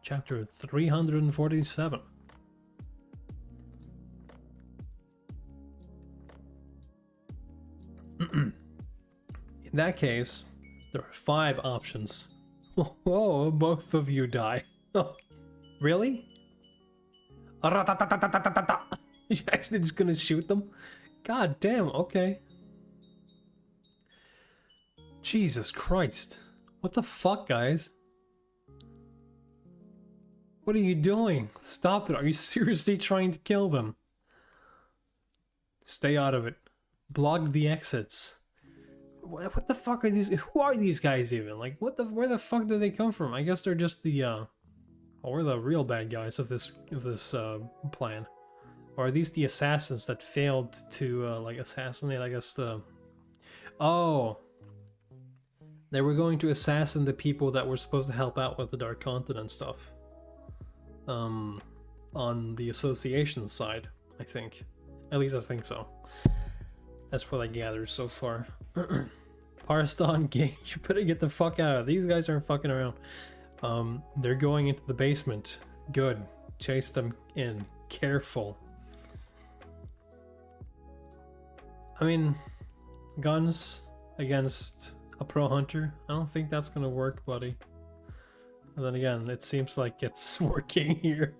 Chapter 347. In that case, there are 5 options. Whoa, both of you die. Oh, really? You're actually just gonna shoot them? God damn, okay. Jesus Christ. What the fuck, guys? What are you doing? Stop it. Are you seriously trying to kill them? Stay out of it. Block the exits. What the fuck are these? Who are these guys even? Like, where the fuck do they come from? I guess they're just the, or the real bad guys of this plan. Or are these the assassins that failed to, like, assassinate, I guess, the... Oh! They were going to assassinate the people that were supposed to help out with the Dark Continent stuff. On the association side, I think. At least I think so. That's what I gathered so far. Parston, you better get the fuck out of it. These guys aren't fucking around. They're going into the basement. Good. Chase them in. Careful. I mean, guns against a pro hunter? I don't think that's gonna work, buddy. And then again, it seems like it's working here.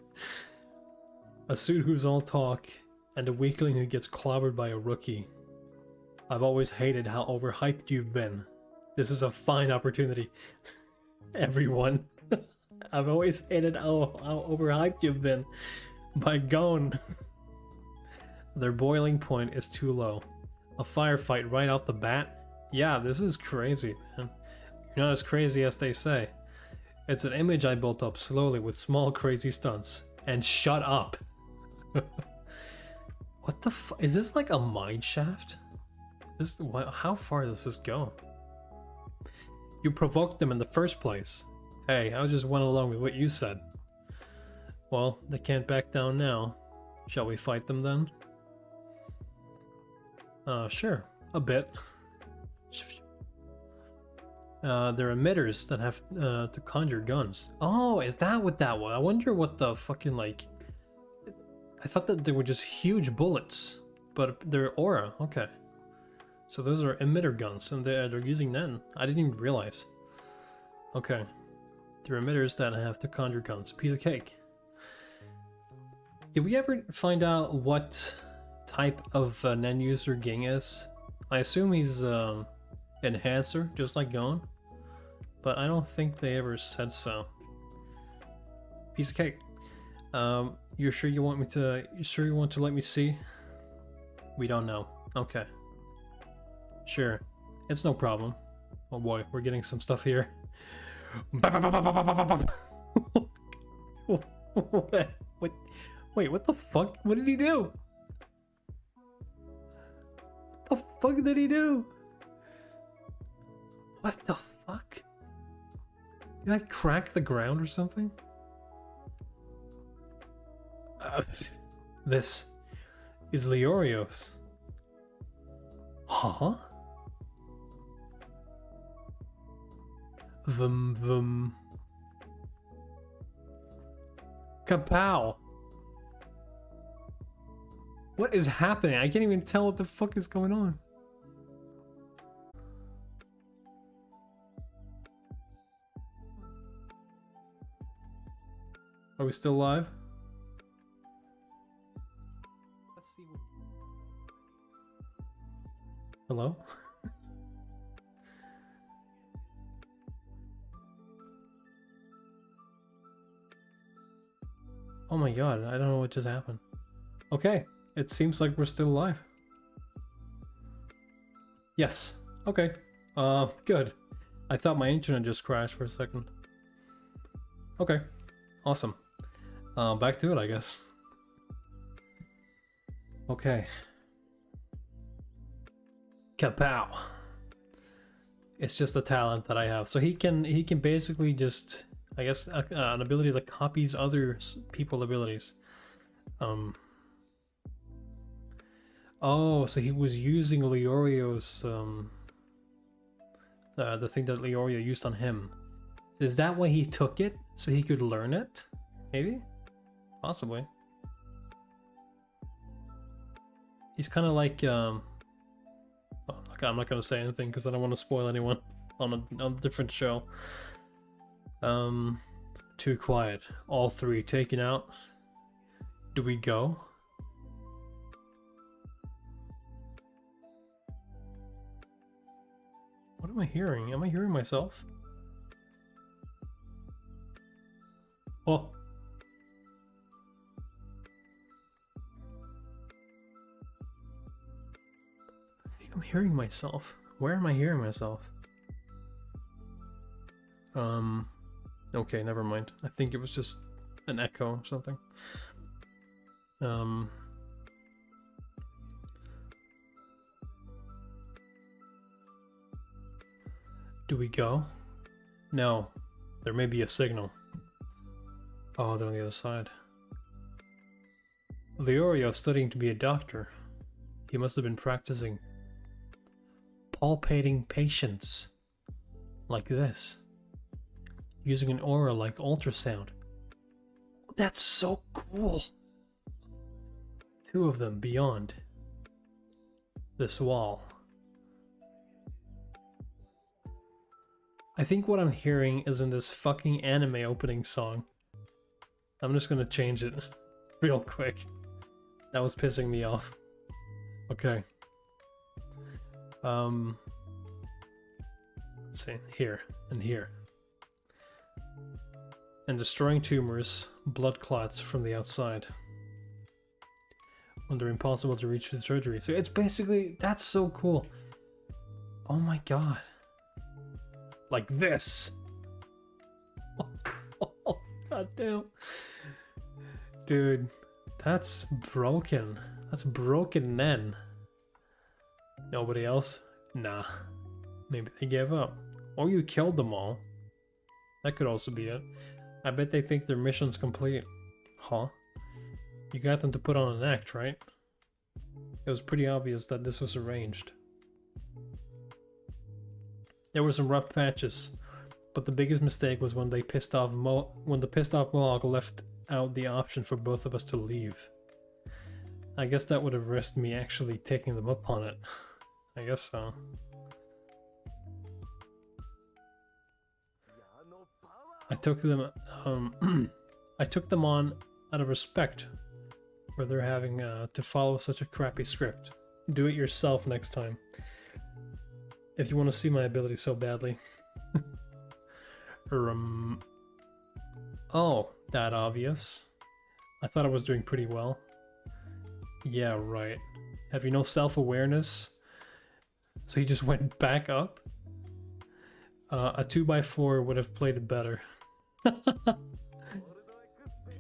A suit who's all talk, and a weakling who gets clobbered by a rookie. I've always hated how overhyped you've been. This is a fine opportunity. Everyone. I've always hated how overhyped you've been. By gone. Their boiling point is too low. A firefight right off the bat? Yeah, this is crazy, man. You're not as crazy as they say. It's an image I built up slowly with small crazy stunts. And shut up. What the f- is this like a mine shaft? How far does this go? You provoked them in the first place. Hey, I just went along with what you said. Well, they can't back down now. Shall we fight them then? Sure. A bit. They're emitters that have to conjure guns. Oh, is that what that was? I wonder what the fucking, like... I thought that they were just huge bullets, but they're aura. Okay. So those are emitter guns, and they're using that. I didn't even realize. Okay. They're emitters that have to conjure guns. Piece of cake. Did we ever find out what type of an end user Ging is? I assume he's enhancer, just like Gon, but I don't think they ever said so. Piece of cake. You're sure you want me to? You sure you want to let me see? We don't know. Okay. Sure. It's no problem. Oh boy, we're getting some stuff here. What? Wait, what the fuck? What did he do? What the fuck did he do? What the fuck? Did I crack the ground or something? This is Leorios. Huh? Vum. Kapow. What is happening? I can't even tell what the fuck is going on. Are we still live? Let's see. Hello? Oh my god, I don't know what just happened. Okay, it seems like we're still alive. Yes. Okay. Good. I thought my internet just crashed for a second. Okay. Awesome. Back to it, I guess. Okay. Kapow. It's just a talent that I have. So he can basically just, I guess, an ability that copies other people's abilities. Oh, so he was using Leorio's the thing that Leorio used on him. Is that why he took it? So he could learn it? Maybe? Possibly. He's kind of like oh, okay, I'm not gonna say anything because I don't want to spoil anyone on a different show. Too quiet. All three taken out. Do we go? What am I hearing? Am I hearing myself? Oh. I think I'm hearing myself. Where am I hearing myself? Okay, never mind. I think it was just an echo or something. Do we go? No. There may be a signal. Oh, they're on the other side. Leorio is studying to be a doctor. He must have been practicing palpating patients. Like this. Using an aura like ultrasound. That's so cool! Two of them beyond this wall. I think what I'm hearing is in this fucking anime opening song. I'm just gonna change it real quick. That was pissing me off. Okay. Let's see, here and here. And destroying tumors, blood clots from the outside. When they're impossible to reach with surgery. So it's basically, that's so cool. Oh my god. Like this. Oh, god damn. Dude, that's broken. That's broken Nen. Nobody else? Nah. Maybe they gave up. Or you killed them all. That could also be it. I bet they think their mission's complete. Huh? You got them to put on an act, right? It was pretty obvious that this was arranged. There were some rough patches, but the biggest mistake was when the pissed off Mohawk left out the option for both of us to leave. I guess that would have risked me actually taking them up on it. I guess so. I took them I took them on out of respect for their having to follow such a crappy script. Do it yourself next time. If you want to see my ability so badly. Oh, that obvious. I thought I was doing pretty well. Yeah, right. Have you no self-awareness? So he just went back up? A 2x4 would have played it better.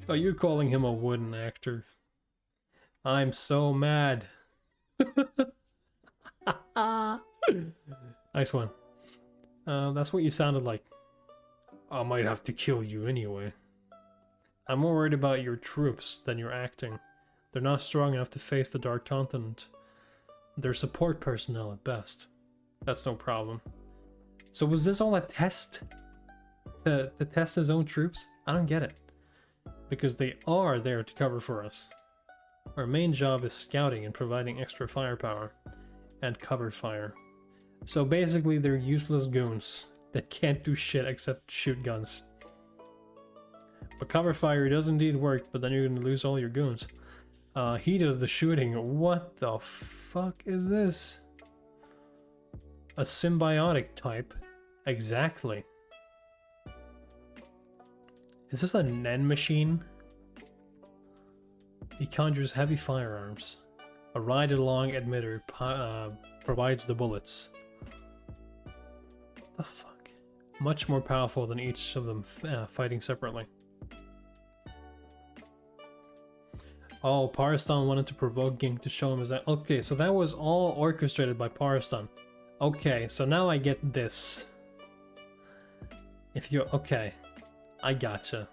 Oh, you're calling him a wooden actor. I'm so mad. Nice one. That's what you sounded like. I might have to kill you anyway. I'm more worried about your troops than your acting. They're not strong enough to face the Dark Continent. They're support personnel at best. That's no problem. So was this all a test? To test his own troops? I don't get it. Because they are there to cover for us. Our main job is scouting and providing extra firepower. And cover fire. So basically they're useless goons that can't do shit except shoot guns. But cover fire does indeed work, but then you're gonna lose all your goons. He does the shooting. What the fuck is this? A symbiotic type? Exactly. Is this a Nen machine? He conjures heavy firearms. A ride-along emitter provides the bullets. What the fuck? Much more powerful than each of them fighting separately. Oh, Parstan wanted to provoke Ging to show him his... Okay, so that was all orchestrated by Parstan. Okay, so now I get this. If you... Okay. I gotcha.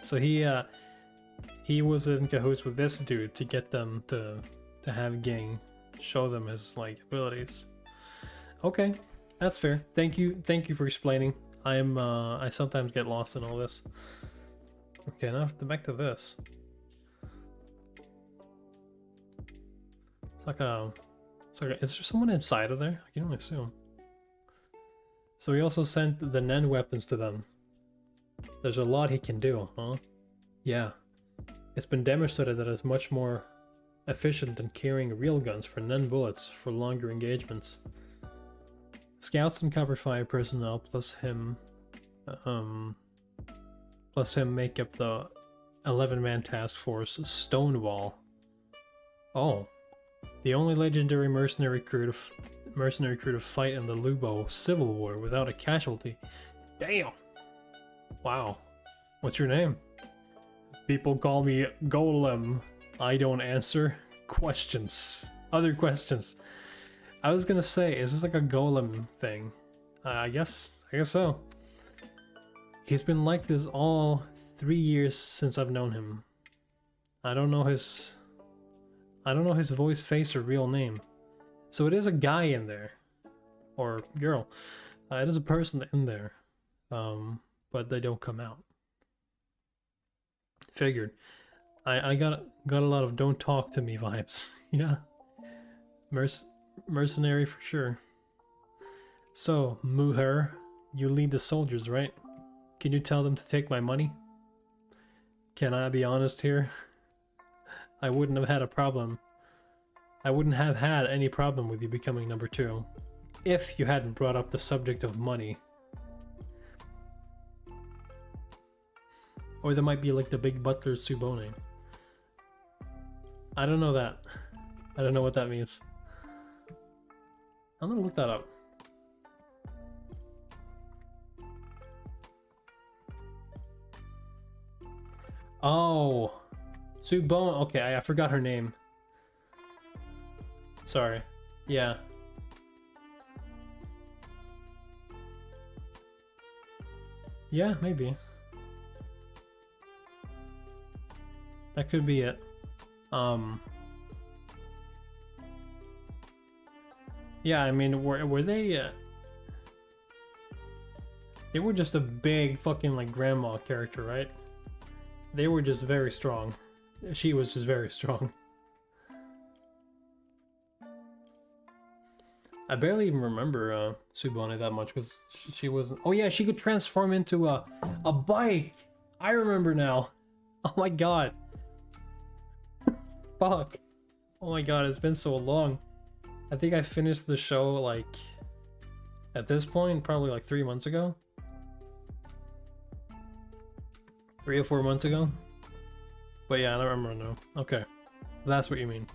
So he was in cahoots with this dude to get them to have Ging show them his, like, abilities. Okay, that's fair. Thank you for explaining. I sometimes get lost in all this. Okay, now back to this. It's like a... Is there someone inside of there? I can only assume. So he also sent the Nen weapons to them. There's a lot he can do, huh? Yeah. It's been demonstrated that it's much more efficient than carrying real guns for Nen bullets for longer engagements. Scouts and cover fire personnel plus him make up the 11-man task force Stonewall. Oh. The only legendary mercenary crew to fight in the Lubo Civil War without a casualty. Damn! Wow. What's your name? People call me Golem. I don't answer questions. Other questions. I was gonna say, is this like a golem thing? I guess so. He's been like this all 3 years since I've known him. I don't know his voice, face, or real name. So it is a guy in there. Or girl. It is a person in there. But they don't come out. Figured. I got a lot of don't talk to me vibes. Yeah. Mercenary for sure. So, Muher, you lead the soldiers, right? Can you tell them to take my money? Can I be honest here? I wouldn't have had a problem. I wouldn't have had any problem with you becoming number 2. If you hadn't brought up the subject of money. Or there might be like the big butler Subone. I don't know that. I don't know what that means. I'm gonna look that up. Oh, Subone. Okay, I forgot her name. Sorry. Yeah. Yeah, maybe. That could be it. Yeah, I mean, were they? They were just a big fucking like grandma character, right? They were just very strong. She was just very strong. I barely even remember Subone that much because she wasn't. Oh yeah, she could transform into a bike. I remember now. Oh my god. Fuck. Oh my god, it's been so long. I think I finished the show like at this point probably like 3 months ago. 3 or 4 months ago. But yeah, I don't remember now. Okay. That's what you mean.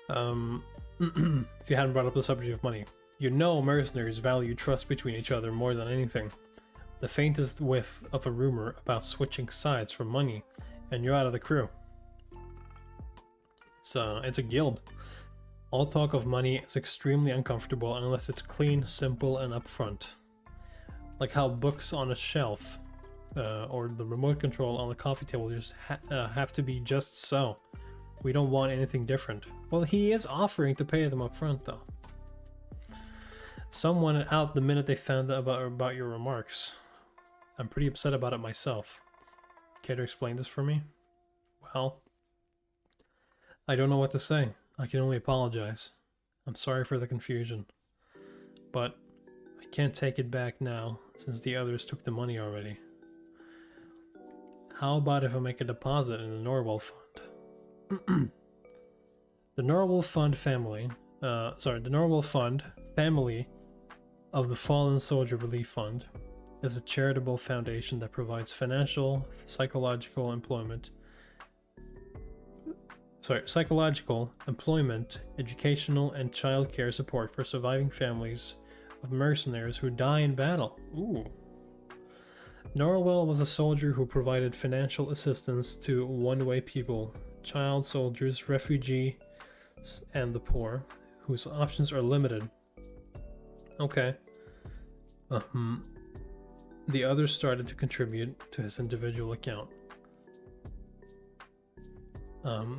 If you hadn't brought up the subject of money. You know mercenaries value trust between each other more than anything. The faintest whiff of a rumor about switching sides for money, and you're out of the crew. It's a guild. All talk of money is extremely uncomfortable unless it's clean, simple, and upfront. Like how books on a shelf or the remote control on the coffee table just have to be just so. We don't want anything different. Well, he is offering to pay them up front, though. Some wanted out the minute they found out about your remarks. I'm pretty upset about it myself. Care to explain this for me? Well, I don't know what to say. I can only apologize. I'm sorry for the confusion. But I can't take it back now, since the others took the money already. How about if I make a deposit in the Norwell Fund? The Norwell Fund family, the Norwell Fund family of the Fallen Soldier Relief Fund is a charitable foundation that provides financial, psychological employment, educational, and childcare support for surviving families of mercenaries who die in battle. Ooh. Norwell was a soldier who provided financial assistance to one-way people, child soldiers, refugees, and the poor, whose options are limited. Okay. The others started to contribute to his individual account.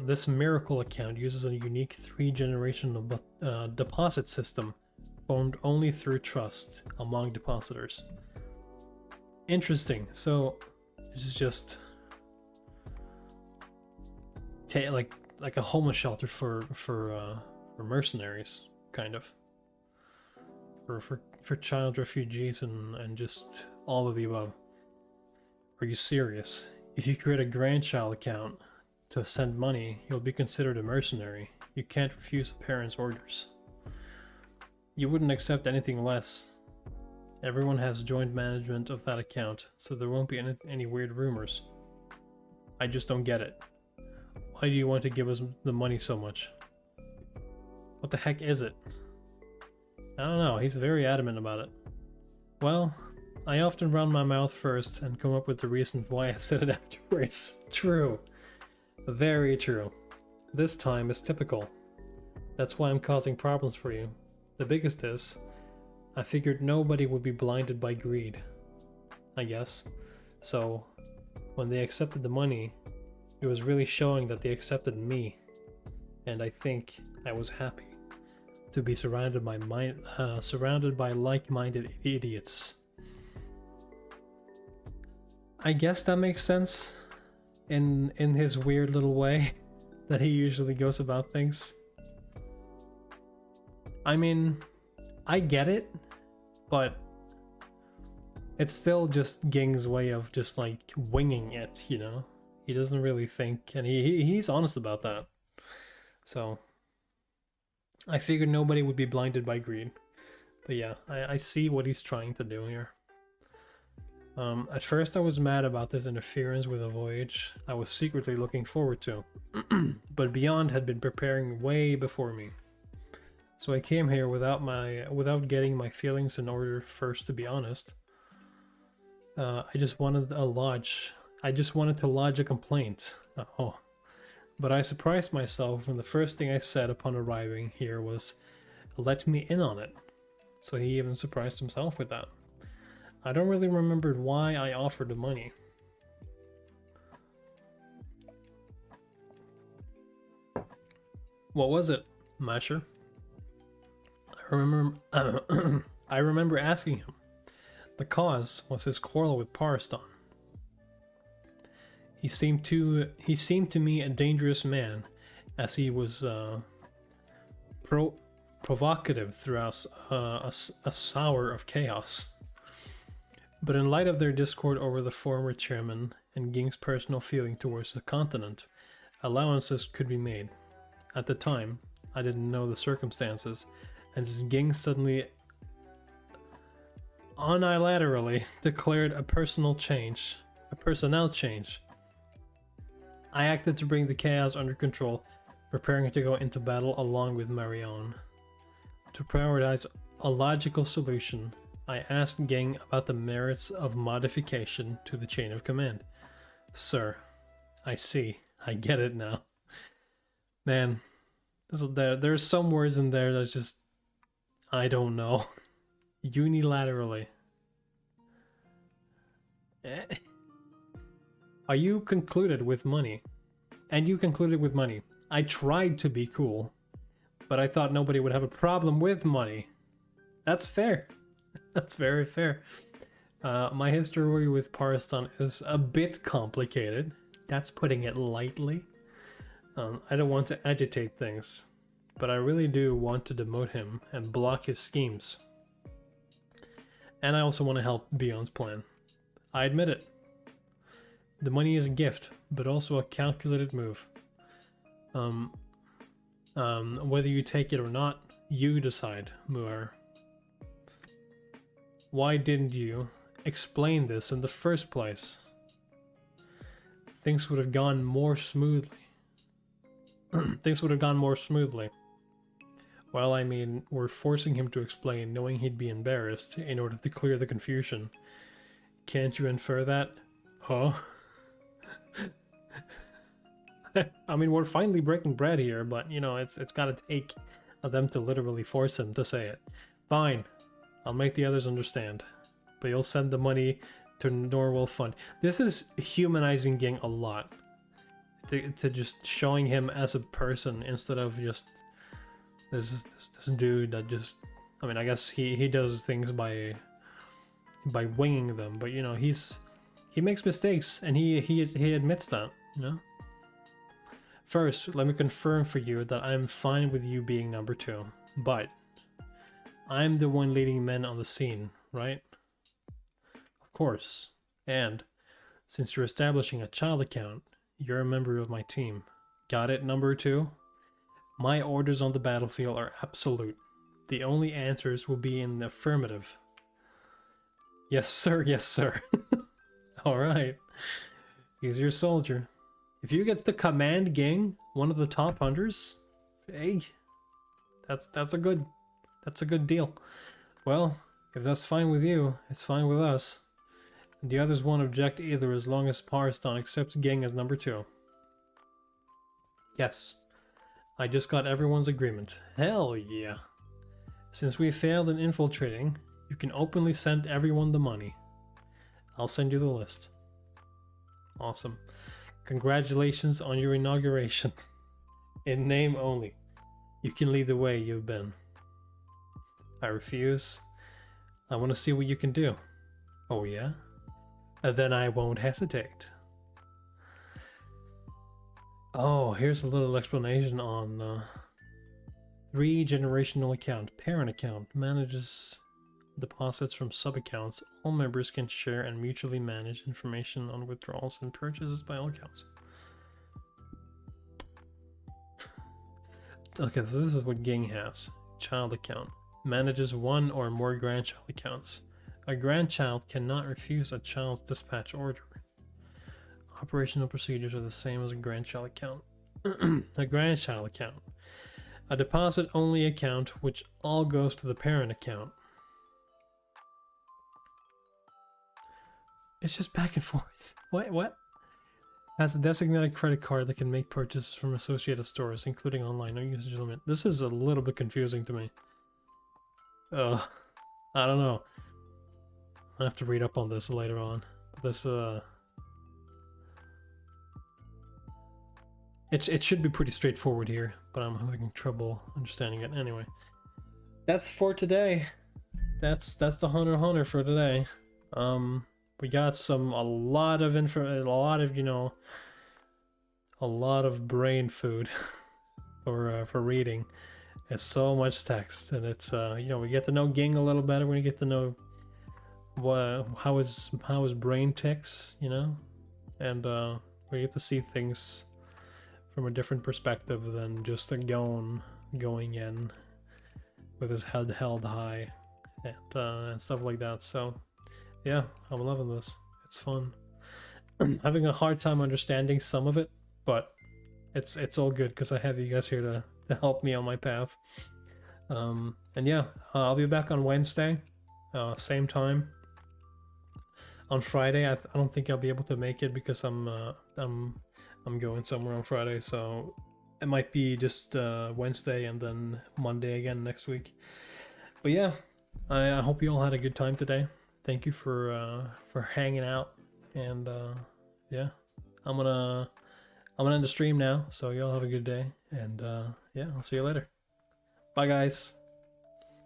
This miracle account uses a unique 3-generational deposit system formed only through trust among depositors. Interesting. So this is just like a homeless shelter for mercenaries, kind of. For child refugees and just all of the above. Are you serious? If you create a grandchild account to send money, you'll be considered a mercenary. You can't refuse a parent's orders. You wouldn't accept anything less. Everyone has joint management of that account, so there won't be any weird rumors. I just don't get it. Why do you want to give us the money so much? What the heck is it? I don't know, he's very adamant about it. Well, I often run my mouth first and come up with the reason why I said it afterwards. True. Very true. This time is typical. That's why I'm causing problems for you. The biggest is, I figured nobody would be blinded by greed, I guess. So, when they accepted the money, it was really showing that they accepted me. And I think I was happy to be surrounded by like-minded idiots. I guess that makes sense in his weird little way that he usually goes about things. I mean, I get it, but it's still just Ging's way of just like winging it, you know? He doesn't really think, and he's honest about that. So I figured nobody would be blinded by greed. But yeah, I see what he's trying to do here. At first I was mad about this interference with a voyage I was secretly looking forward to. But Beyond had been preparing way before me. So I came here without getting my feelings in order first, to be honest. I just wanted to lodge a complaint. Oh. But I surprised myself when the first thing I said upon arriving here was, "Let me in on it." So he even surprised himself with that. I don't really remember why I offered the money. What was it, Masher? I remember asking him. The cause was his quarrel with Pariston. He seemed to me a dangerous man, as he was provocative throughout a sour of chaos. But in light of their discord over the former chairman and Ging's personal feeling towards the continent, allowances could be made. At the time, I didn't know the circumstances, and since Ging suddenly unilaterally declared a personnel change, I acted to bring the chaos under control, preparing to go into battle along with Marion. To prioritize a logical solution, I asked Ging about the merits of modification to the chain of command. Sir, I see. I get it now. Man, there's some words in there that's just, I don't know. Unilaterally. Are you concluded with money? And you concluded with money. I tried to be cool, but I thought nobody would have a problem with money. That's fair. That's very fair. My history with Pariston is a bit complicated. That's putting it lightly. I don't want to agitate things, but I really do want to demote him and block his schemes. And I also want to help Beyond's plan. I admit it. The money is a gift, but also a calculated move. Whether you take it or not, you decide, Muir. Why didn't you, explained this in the first place, things would have gone more smoothly. Things would have gone more smoothly. Well, I mean, we're forcing him to explain, knowing he'd be embarrassed, in order to clear the confusion. Can't you infer that? Huh? I mean, we're finally breaking bread here, but, you know, it's gotta take them to literally force him to say it. Fine. I'll make the others understand. But you'll send the money to Norwell Fund. This is humanizing Ging a lot. To just showing him as a person instead of just this dude that just, I mean, I guess he does things by winging them, but you know, he makes mistakes and he admits that, you know. First, let me confirm for you that I'm fine with you being number 2, but I'm the one leading men on the scene, right? Of course. And since you're establishing a child account, you're a member of my team. Got it, number 2? My orders on the battlefield are absolute. The only answers will be in the affirmative. Yes, sir, yes, sir. Alright. He's your soldier. If you get the command Ging, one of the top hunters, hey, that's a good deal. Well, if that's fine with you, it's fine with us. The others won't object either as long as Parston accepts Ging as number 2. Yes. I just got everyone's agreement. Hell yeah. Since we failed in infiltrating, you can openly send everyone the money. I'll send you the list. Awesome. Congratulations on your inauguration. In name only. You can lead the way you've been. I refuse. I want to see what you can do. Oh yeah? Then I won't hesitate. Oh, here's a little explanation on 3 generational account. Parent account manages deposits from sub-accounts. All members can share and mutually manage information on withdrawals and purchases by all accounts. Okay, so this is what Ging has. Child account. Manages 1 or more grandchild accounts. A grandchild cannot refuse a child's dispatch order. Operational procedures are the same as a grandchild account. A grandchild account. A deposit-only account which all goes to the parent account. It's just back and forth. What? Has a designated credit card that can make purchases from associated stores, including online. No usage limit. This is a little bit confusing to me. I don't know. I have to read up on this later on. This it should be pretty straightforward here, but I'm having trouble understanding it. Anyway, that's for today. That's the Hunter x Hunter for today. We got a lot of a lot of brain food for reading. It's so much text, and it's we get to know Ging a little better when we get to know how his brain ticks, you know, and we get to see things from a different perspective than just going in with his head held high and stuff like that. So yeah, I'm loving this. It's fun. I'm having a hard time understanding some of it, but it's all good because I have you guys here to help me on my path. And yeah, I'll be back on Wednesday, same time. On Friday, I don't think I'll be able to make it because I'm going somewhere on Friday, so it might be just Wednesday and then Monday again next week. But yeah, I hope you all had a good time today. Thank you for hanging out, and yeah, I'm gonna end the stream now. So y'all have a good day, and yeah, I'll see you later. Bye, guys.